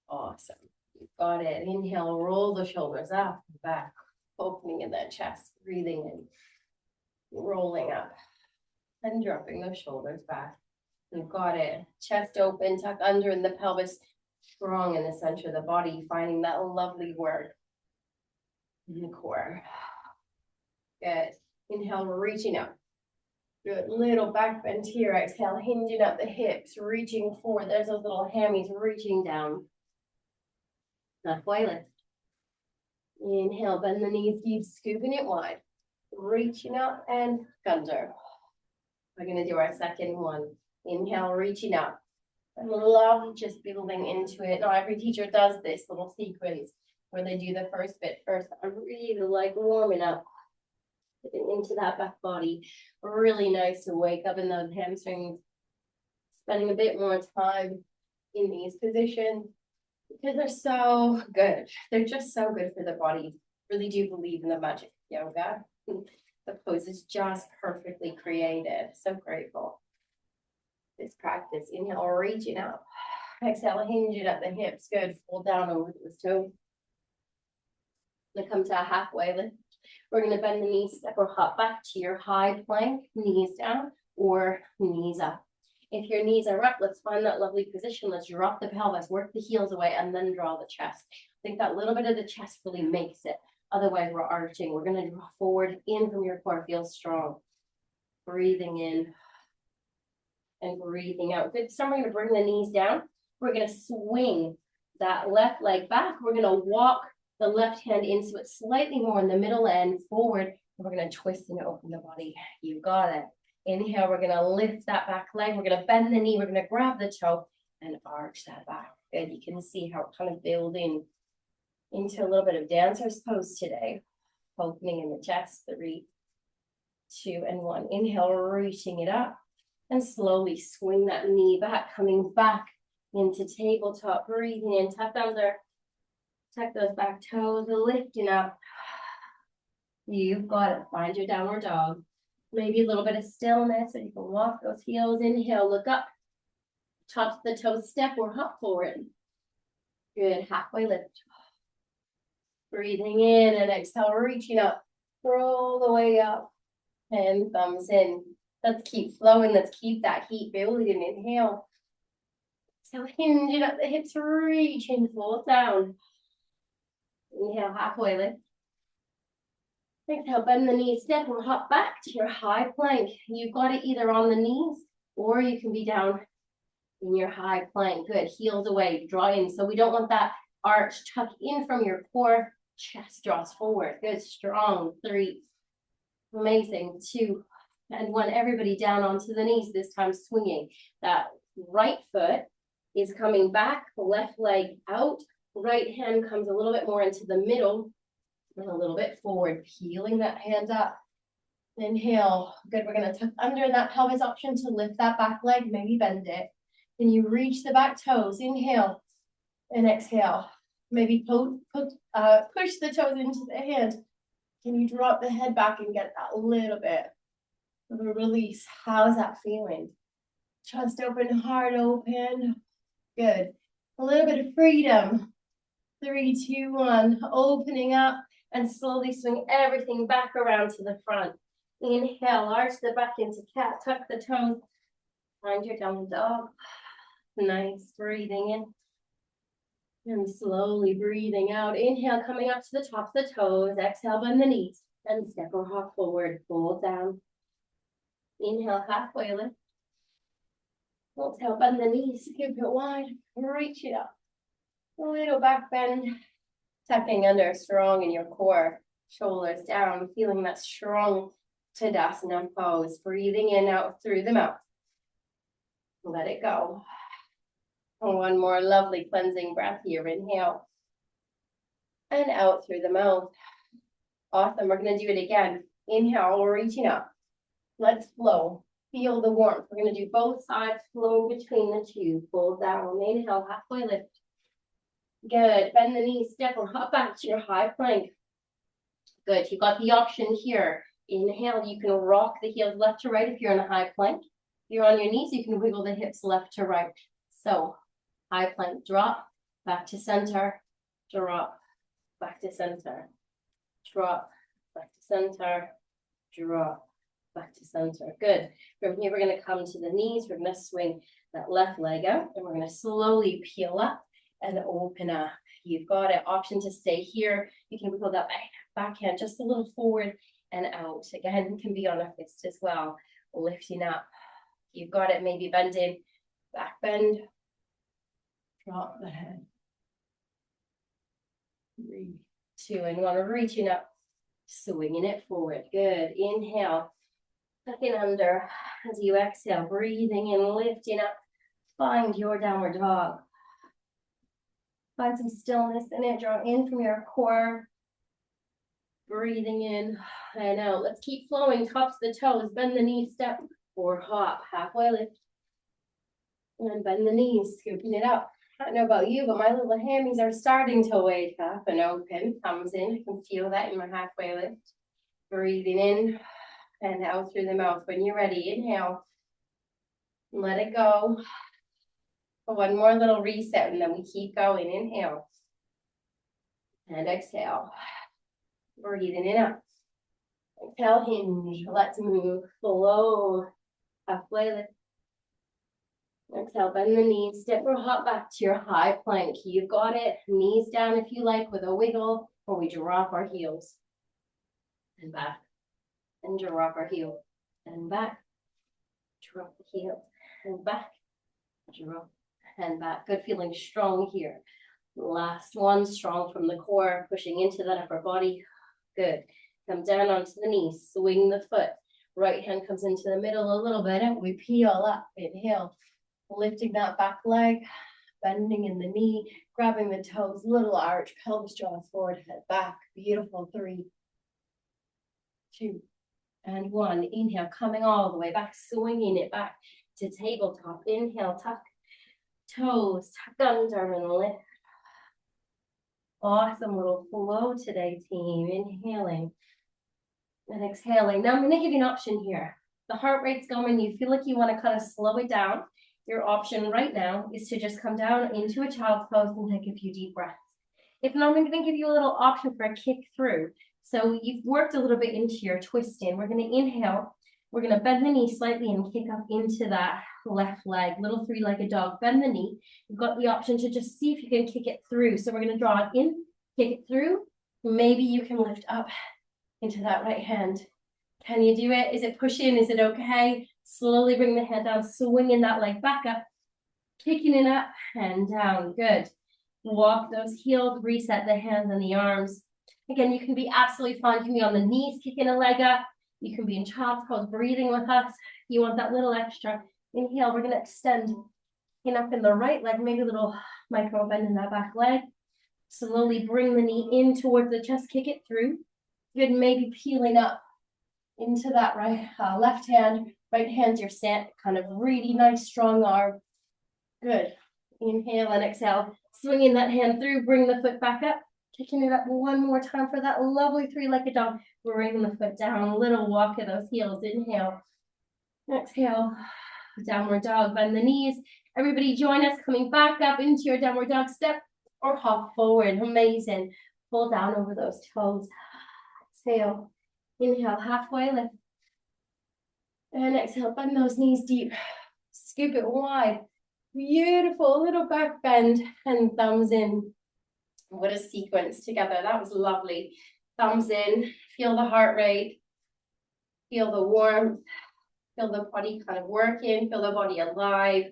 Awesome. You got it. Inhale, roll the shoulders up and back. Opening in that chest. Breathing in. Rolling up. And dropping those shoulders back. You got it. Chest open, tuck under in the pelvis. Strong in the center of the body. Finding that lovely work in the core. Good. Inhale, reaching up. Good. Little back bend here. Exhale, hinging up the hips, reaching forward. There's those little hammies reaching down. Halfway lift. Inhale, bend the knees, keep scooping it wide. Reaching up and under. We're going to do our second one. Inhale, reaching up. I love just building into it. Not every teacher does this little sequence where they do the first bit first. I really like warming up into that back body. Really nice to wake up in those hamstrings. Spending a bit more time in these positions because they're so good. They're just so good for the body. Really do believe in the magic of yoga. The pose is just perfectly created. So grateful. This practice. Inhale, reaching up. Exhale, hinging at the hips. Good. Pull down over the toe. Then come to a halfway lift. We're going to bend the knees, step or hop back to your high plank, knees down or knees up. If your knees are up, let's find that lovely position. Let's drop the pelvis, work the heels away, and then draw the chest. I think that little bit of the chest really makes it. Otherwise, we're arching. We're going to draw forward, in from your core. Feel strong. Breathing in and breathing out. Good. So we're going to bring the knees down. We're going to swing that left leg back. We're going to walk the left hand into it slightly more in the middle and forward. And we're going to twist and open the body. You got it. Inhale, we're going to lift that back leg. We're going to bend the knee. We're going to grab the toe and arch that back. Good. You can see how it kind of building into a little bit of dancer's pose today. Opening in the chest. 3, 2, and 1. Inhale, reaching it up. And slowly swing that knee back, coming back into tabletop. Breathing in, tuck under. Tuck those back toes, lifting up. You've got it. Find your downward dog. Maybe a little bit of stillness so you can walk those heels. Inhale, look up. Tops of the toes, step or hop forward. Good, halfway lift. Breathing in and exhale, reaching up. Roll the way up. And thumbs in. Let's keep flowing. Let's keep that heat building. Inhale. So hinging up the hips, reaching, fold down. Inhale, halfway lift. Exhale, bend the knees, step or hop back to your high plank. You've got it either on the knees or you can be down in your high plank. Good, heels away, draw in. So we don't want that arch, tuck in from your core, chest draws forward. Good, strong. 3, amazing. 2, and 1. Everybody down onto the knees, this time swinging. That right foot is coming back, left leg out. Right hand comes a little bit more into the middle and a little bit forward, peeling that hand up. Inhale. Good. We're going to tuck under that pelvis option to lift that back leg, maybe bend it. Then you reach the back toes. Inhale and exhale. Maybe push the toes into the hand. Can you drop the head back and get that little bit of a release? How's that feeling? Chest open, heart open. Good. A little bit of freedom. 3, 2, 1. Opening up and slowly swing everything back around to the front. Inhale, arch the back into cat. Tuck the toes. Find your downward dog. Nice. Breathing in. And slowly breathing out. Inhale, coming up to the top of the toes. Exhale, bend the knees. And step or hop forward. Fold down. Inhale, halfway lift. Exhale, bend the knees. Scoop it wide. Reach it up. A little back bend. Tucking under, strong in your core. Shoulders down. Feeling that strong Tadasana pose. Breathing in, out through the mouth. Let it go. One more lovely cleansing breath here. Inhale. And out through the mouth. Awesome. We're going to do it again. Inhale, reaching up. Let's flow. Feel the warmth. We're going to do both sides, flow between the two. Fold down. Inhale, halfway lift. Good. Bend the knees, step or hop back to your high plank. Good. You got the option here. Inhale, you can rock the heels left to right if you're in a high plank. If you're on your knees, you can wiggle the hips left to right. So, high plank, drop, back to center, drop, back to center, drop, back to center, drop, back to center. Good. From here, we're going to come to the knees. We're going to swing that left leg out, and we're going to slowly peel up and open up. You've got an option to stay here. You can wiggle that backhand just a little forward and out. Again, you can be on a fist as well. Lifting up. You've got it. Maybe bending. Back bend. Drop the head. 3, 2, and 1. Reaching up. Swinging it forward. Good. Inhale. Tucking under as you exhale. Breathing in, lifting up. Find your downward dog. Find some stillness in it. Draw in from your core. Breathing in and out. Let's keep flowing. Tops of the toes. Bend the knees, step or hop. Halfway lift. And bend the knees, scooping it up. I don't know about you, but my little hammies are starting to wake up and open. Thumbs in. I can feel that in my halfway lift. Breathing in and out through the mouth. When you're ready, inhale. Let it go. One more little reset, and then we keep going. Inhale. And exhale. Breathing in up. Exhale, hinge. Let's move. Flow. Halfway lift. Exhale, bend the knees, step or hop back to your high plank. You've got it. Knees down if you like with a wiggle, or we drop our heels. And back, and drop our heel. And back, drop the heel. And back, drop, and back. Good, feeling strong here. Last one, strong from the core, pushing into that upper body. Good. Come down onto the knees, swing the foot. Right hand comes into the middle a little bit, and we peel up. Inhale, lifting that back leg, bending in the knee, grabbing the toes, little arch, pelvis draws forward, head back. Beautiful. 3, 2, and 1. Inhale, coming all the way back, swinging it back to tabletop. Inhale, tuck toes, tuck under and lift. Awesome little flow today, team. Inhaling and exhaling. Now I'm going to give you an option here. The heart rate's going, you feel like you want to kind of slow it down. Your option right now is to just come down into a child's pose and take a few deep breaths. If not, I'm going to give you a little option for a kick through. So you've worked a little bit into your twisting. We're going to inhale. We're going to bend the knee slightly and kick up into that left leg, little 3-legged dog. Bend the knee. You've got the option to just see if you can kick it through. So we're going to draw it in, kick it through. Maybe you can lift up into that right hand. Can you do it? Is it pushing? Is it okay? Slowly bring the head down, swinging that leg back up, kicking it up and down. Good. Walk those heels, reset the hands and the arms. Again, you can be absolutely fine. You can be on the knees, kicking a leg up. You can be in child's pose, breathing with us. You want that little extra. Inhale, we're going to extend up in the right leg, maybe a little micro bend in that back leg. Slowly bring the knee in towards the chest, kick it through. Good, maybe peeling up into that right left hand. Right hand's your stand, kind of really nice, strong arm. Good. Inhale and exhale. Swinging that hand through, bring the foot back up. Kicking it up one more time for that lovely 3-legged dog. Bring the foot down, a little walk of those heels. Inhale. Exhale. Downward dog, bend the knees. Everybody join us, coming back up into your downward dog. Step or hop forward. Amazing. Pull down over those toes. Exhale. Inhale, halfway lift. And exhale, bend those knees deep. Scoop it wide. Beautiful little back bend and thumbs in. What a sequence together. That was lovely. Thumbs in, feel the heart rate, feel the warmth, feel the body kind of working, feel the body alive,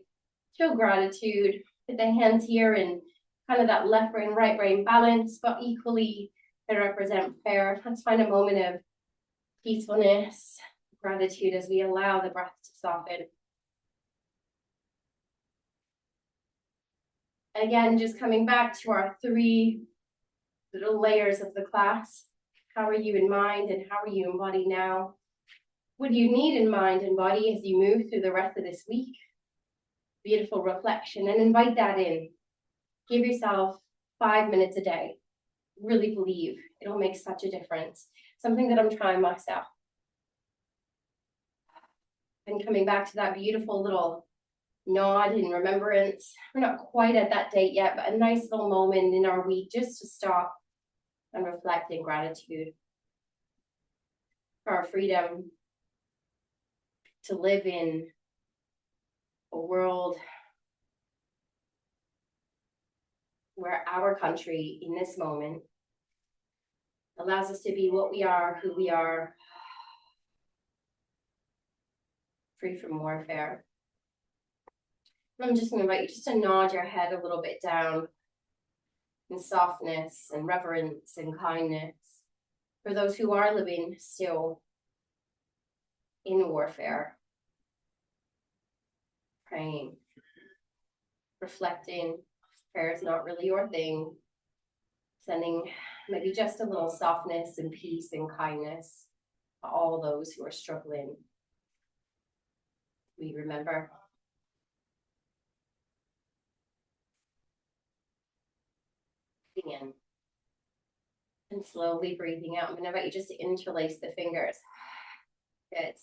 show gratitude. Put the hands here in kind of that left brain, right brain balance, but equally they represent prayer. Let's find a moment of peacefulness, gratitude as we allow the breath to soften. Again, just coming back to our 3 little layers of the class. How are you in mind and how are you in body now? What do you need in mind and body as you move through the rest of this week? Beautiful reflection, and invite that in. Give yourself 5 minutes a day. Really believe it'll make such a difference. Something that I'm trying myself. And coming back to that beautiful little nod in remembrance. We're not quite at that date yet, but a nice little moment in our week just to stop and reflect in gratitude for our freedom to live in a world where our country in this moment allows us to be what we are, who we are, free from warfare. I'm just going to invite you just to nod your head a little bit down in softness and reverence and kindness for those who are living still in warfare. Praying, reflecting, prayer is not really your thing. Sending maybe just a little softness and peace and kindness to all those who are struggling. We remember. In and slowly breathing out. I'm going to invite you just to interlace the fingers. Good.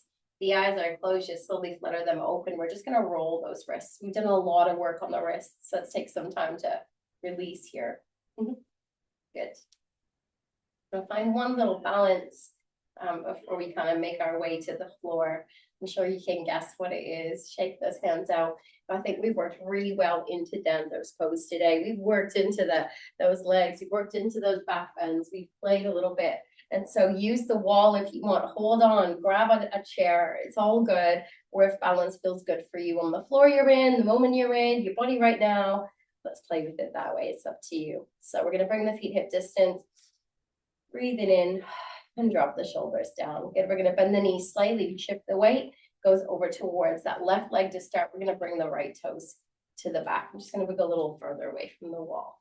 The eyes are closed, just slowly flutter them open. We're just going to roll those wrists. We've done a lot of work on the wrists, so let's take some time to release here. Good. So find one little balance before we kind of make our way to the floor. I'm sure you can guess what it is. Shake those hands out. I think we've worked really well into Dando's pose today. We've worked into those legs. We've worked into those back bends. We've played a little bit. And so use the wall if you want. Hold on, grab a chair. It's all good. Or if balance feels good for you on the floor you're in, the moment you're in, your body right now, let's play with it that way. It's up to you. So we're going to bring the feet hip distance. Breathing in and drop the shoulders down. Good. We're going to bend the knees slightly, shift the weight, goes over towards that left leg to start. We're going to bring the right toes to the back. I'm just going to move a little further away from the wall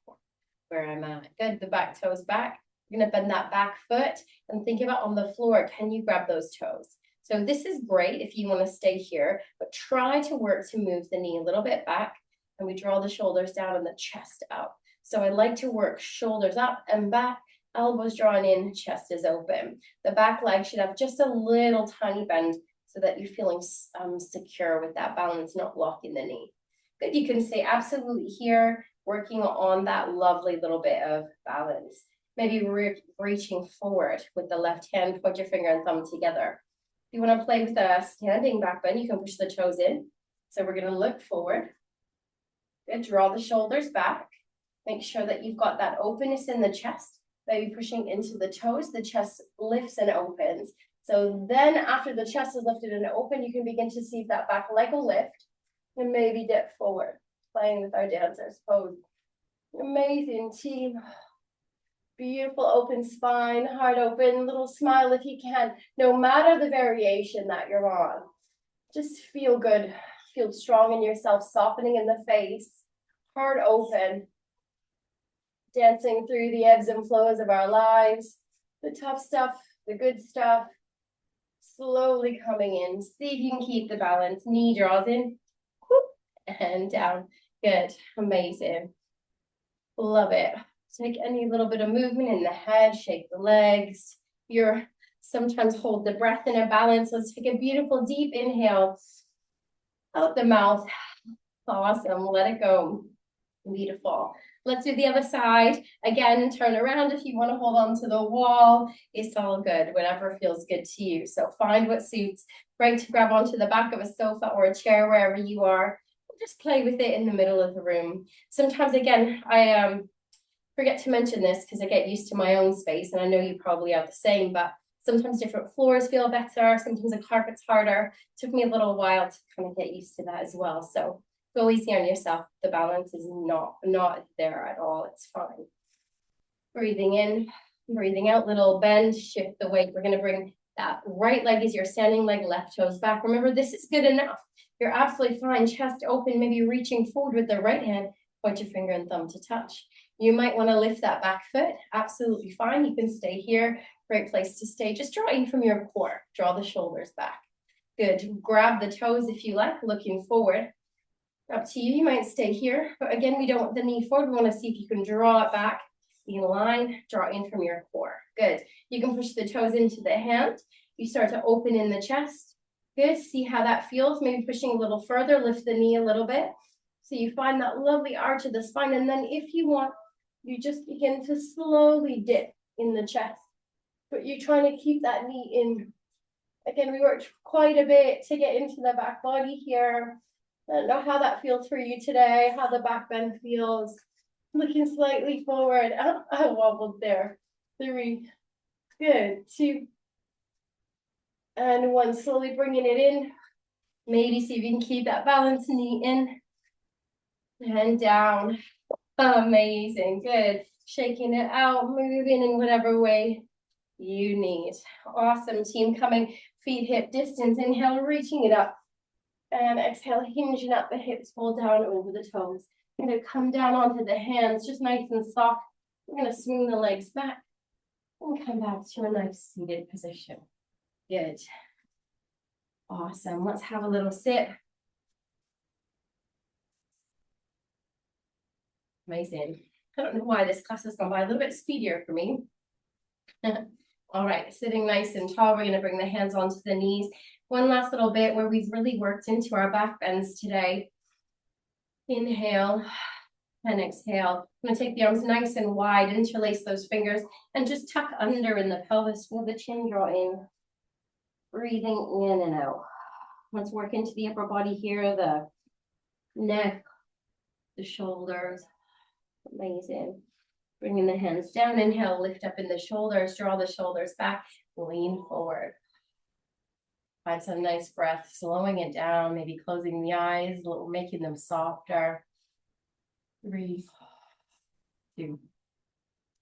where I'm at. Good. The back toes back. We're going to bend that back foot and think about on the floor. Can you grab those toes? So this is great if you want to stay here, but try to work to move the knee a little bit back, and we draw the shoulders down and the chest out. So I like to work shoulders up and back, elbows drawn in, chest is open. The back leg should have just a little tiny bend so that you're feeling secure with that balance, not locking the knee. Good, you can stay absolutely here, working on that lovely little bit of balance. Maybe reaching forward with the left hand, put your finger and thumb together. If you want to play with a standing back bend, you can push the toes in. So we're going to look forward. Good, draw the shoulders back. Make sure that you've got that openness in the chest. Maybe pushing into the toes, the chest lifts and opens. So then after the chest is lifted and open, you can begin to see that back leg will lift and maybe dip forward, playing with our dancers pose. Amazing team. Beautiful open spine, heart open, little smile if you can, no matter the variation that you're on. Just feel good, feel strong in yourself, softening in the face, heart open. Dancing through the ebbs and flows of our lives, the tough stuff, the good stuff, slowly coming in. See if you can keep the balance. Knee draws in, and down. Good, amazing. Love it. Take any little bit of movement in the head, shake the legs. You're sometimes hold the breath in a balance. Let's take a beautiful deep inhale out the mouth. Awesome, let it go. Beautiful. Let's do the other side. Again, turn around if you want to hold on to the wall. It's all good, whatever feels good to you. So find what suits. Great to grab onto the back of a sofa or a chair, wherever you are. Just play with it in the middle of the room. Sometimes, again, I forget to mention this because I get used to my own space, and I know you probably are the same, but sometimes different floors feel better. Sometimes the carpet's harder. It took me a little while to kind of get used to that as well. So go easy on yourself. The balance is not there at all. It's fine. Breathing in, breathing out, little bend, shift the weight. We're going to bring that right leg as your standing leg, left toes back. Remember, this is good enough. You're absolutely fine. Chest open, maybe reaching forward with the right hand. Point your finger and thumb to touch. You might want to lift that back foot. Absolutely fine. You can stay here. Great place to stay. Just draw in from your core. Draw the shoulders back. Good. Grab the toes if you like, looking forward. Up to you. You might stay here. But again, we don't want the knee forward. We want to see if you can draw it back. In line. Draw in from your core. Good. You can push the toes into the hand. You start to open in the chest. Good. See how that feels. Maybe pushing a little further. Lift the knee a little bit. So you find that lovely arch of the spine. And then if you want, you just begin to slowly dip in the chest. But you're trying to keep that knee in. Again, we worked quite a bit to get into the back body here. I don't know how that feels for you today, how the back bend feels. Looking slightly forward. I wobbled there. 3. Good. 2. And 1. Slowly bringing it in. Maybe see if you can keep that balance, knee in and down. Amazing. Good. Shaking it out, moving in whatever way you need. Awesome, team. Coming feet hip distance. Inhale, reaching it up. And exhale, hinging up the hips, pull down over the toes. I'm going to come down onto the hands, just nice and soft. We're going to swing the legs back and come back to a nice seated position. Good. Awesome. Let's have a little sip. Amazing. I don't know why this class has gone by a little bit speedier for me. All right, sitting nice and tall. We're going to bring the hands onto the knees. One last little bit where we've really worked into our back bends today. Inhale And exhale. I'm going to take the arms nice and wide, interlace those fingers, and just tuck under in the pelvis. Feel the chin draw in. Breathing in and out. Let's work into the upper body here, the neck, the shoulders. Amazing. Bringing the hands down. Inhale, lift up in the shoulders, draw the shoulders back, lean forward. Find some nice breath, slowing it down, maybe closing the eyes, making them softer. 3, 2,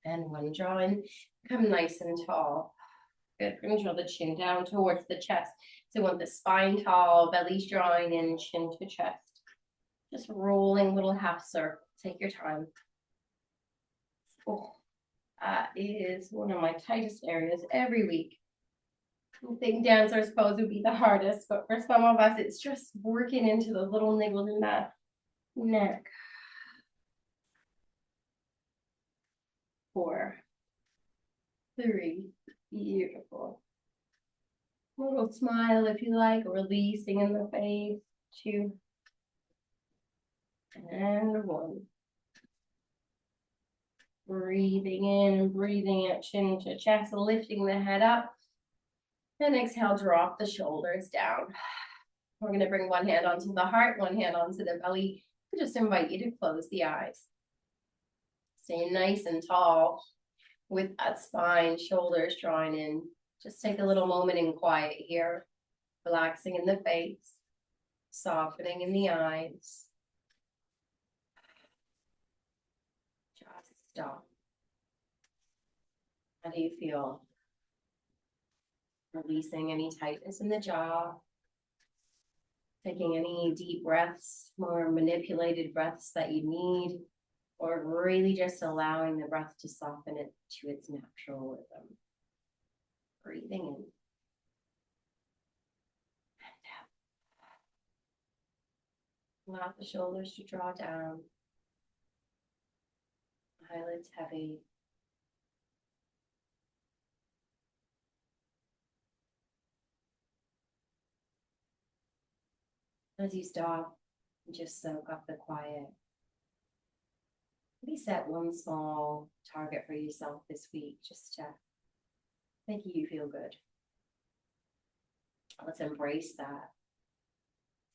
and 1. Draw in, come nice and tall. Good. We're going to draw the chin down towards the chest. So we want the spine tall, belly's drawing in, chin to chest. Just rolling little half circle. Take your time. Oh, that is one of my tightest areas every week. I think dancer's pose would be the hardest, but for some of us, it's just working into those little niggles in that neck. 4, 3, beautiful. Little smile if you like, releasing in the face. 2, and 1. Breathing in, breathing out, chin to chest, lifting the head up. And exhale, drop the shoulders down. We're going to bring one hand onto the heart, one hand onto the belly. I just invite you to close the eyes. Stay nice and tall with that spine, shoulders drawing in. Just take a little moment in quiet here, relaxing in the face, softening in the eyes. Just stop. How do you feel? Releasing any tightness in the jaw. Taking any deep breaths, more manipulated breaths that you need, or really just allowing the breath to soften it to its natural rhythm. Breathing in. And out. Allow the shoulders to draw down. Eyelids heavy. As you stop, just soak up the quiet. Maybe set one small target for yourself this week, just to make you feel good. Let's embrace that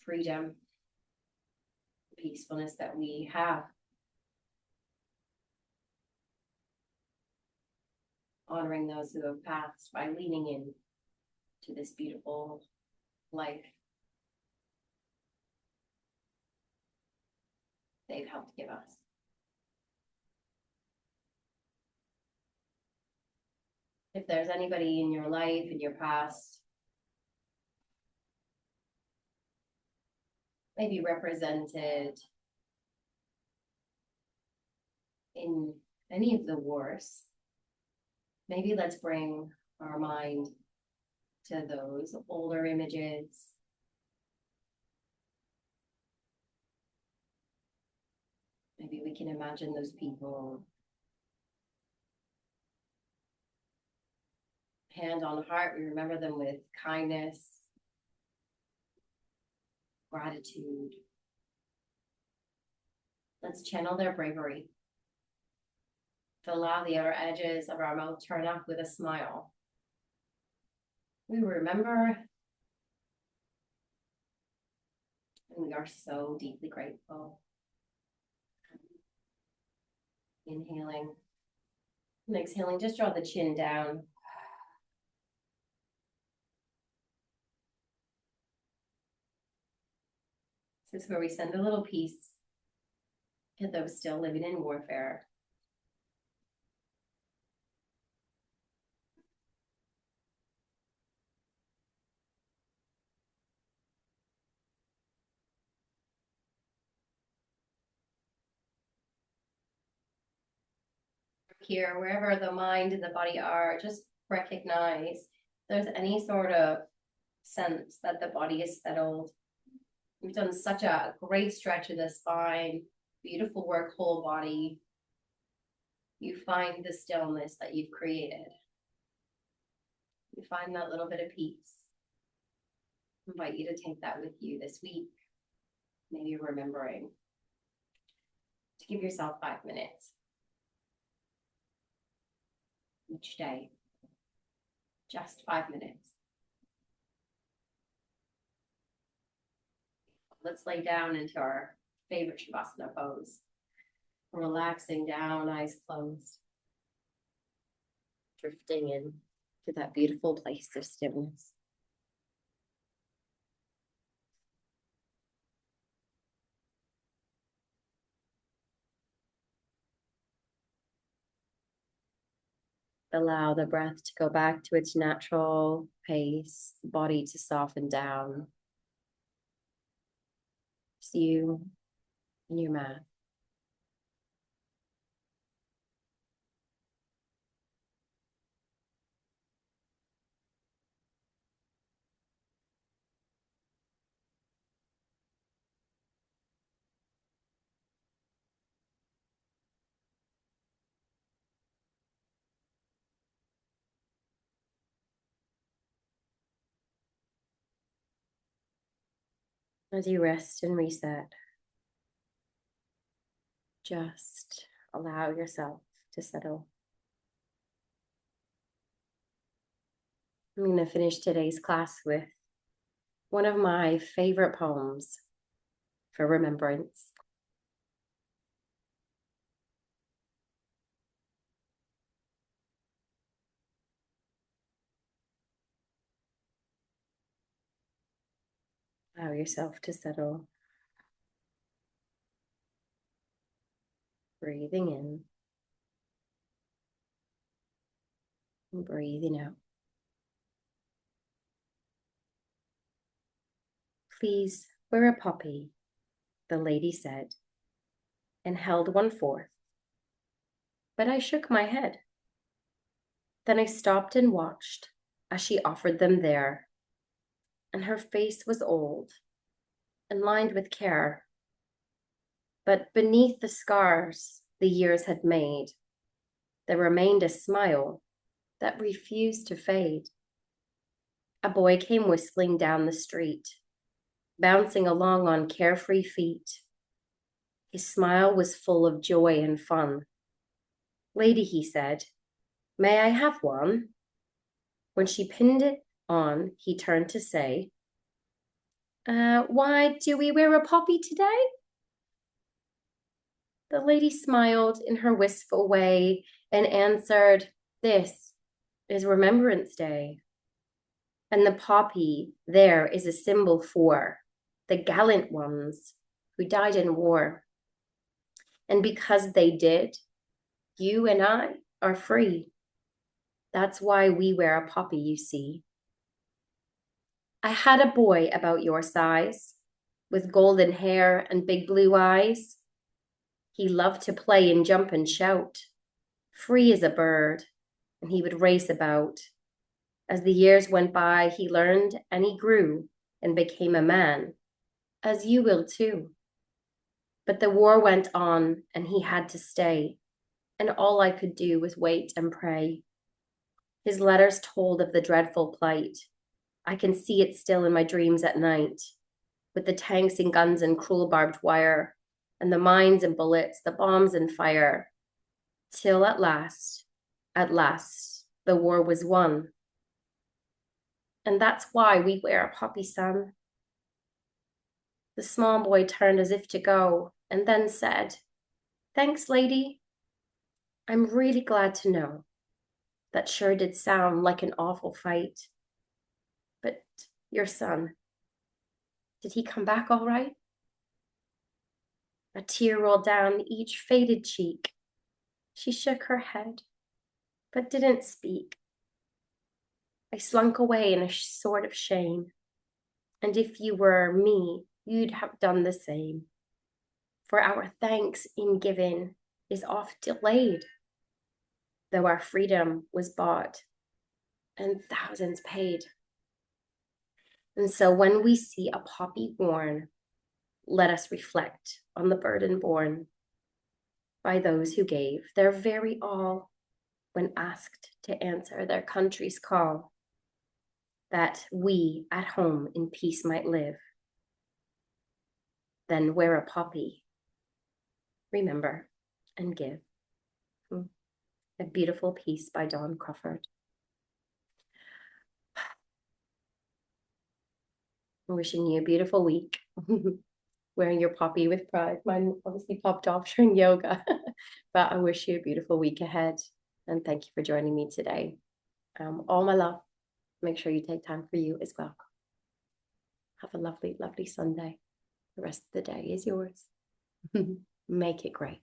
freedom, peacefulness that we have. Honoring those who have passed by leaning in to this beautiful life they've helped give us. If there's anybody in your life, in your past, maybe represented in any of the wars, maybe let's bring our mind to those older images. Maybe we can imagine those people. Hand on heart, we remember them with kindness, gratitude. Let's channel their bravery. To allow the outer edges of our mouth turn up with a smile. We remember, and we are so deeply grateful. Inhaling and exhaling, just draw the chin down. This is where we send a little peace to those still living in warfare. Here, wherever the mind and the body are, just recognize if there's any sort of sense that the body is settled. We've done such a great stretch of the spine, beautiful work, whole body. You find the stillness that you've created. You find that little bit of peace. I invite you to take that with you this week. Maybe remembering to give yourself 5 minutes each day. Just 5 minutes. Let's lay down into our favorite Shavasana pose. Relaxing down, eyes closed. Drifting in to that beautiful place of stillness. Allow the breath to go back to its natural pace, the body to soften down. It's you and your mat. As you rest and reset, just allow yourself to settle. I'm going to finish today's class with one of my favorite poems for remembrance. Allow yourself to settle. Breathing in and breathing out. Please wear a poppy, the lady said, and held one forth. But I shook my head. Then I stopped and watched as she offered them there, and her face was old and lined with care. But beneath the scars the years had made, there remained a smile that refused to fade. A boy came whistling down the street, bouncing along on carefree feet. His smile was full of joy and fun. Lady, he said, may I have one? When she pinned it on, he turned to say, why do we wear a poppy today? The lady smiled in her wistful way and answered, this is Remembrance Day. And the poppy there is a symbol for the gallant ones who died in war. And because they did, you and I are free. That's why we wear a poppy, you see. I had a boy about your size, with golden hair and big blue eyes. He loved to play and jump and shout, free as a bird, and he would race about. As the years went by, he learned and he grew and became a man, as you will too. But the war went on and he had to stay, and all I could do was wait and pray. His letters told of the dreadful plight. I can see it still in my dreams at night, with the tanks and guns and cruel barbed wire, and the mines and bullets, the bombs and fire, till at last, the war was won. And that's why we wear a poppy, son. The small boy turned as if to go, and then said, thanks, lady. I'm really glad to know. That sure did sound like an awful fight. But your son, did he come back all right? A tear rolled down each faded cheek. She shook her head, but didn't speak. I slunk away in a sort of shame. And if you were me, you'd have done the same. For our thanks in giving is oft delayed, though our freedom was bought and thousands paid. And so when we see a poppy worn, let us reflect on the burden borne by those who gave their very all when asked to answer their country's call, that we at home in peace might live. Then wear a poppy, remember, and give. A Beautiful Piece by Dawn Crawford. I'm wishing you a beautiful week. Wearing your poppy with pride. Mine obviously popped off during yoga, but I wish you a beautiful week ahead. And thank you for joining me today. All my love. Make sure you take time for you as well. Have a lovely, lovely Sunday. The rest of the day is yours. Make it great.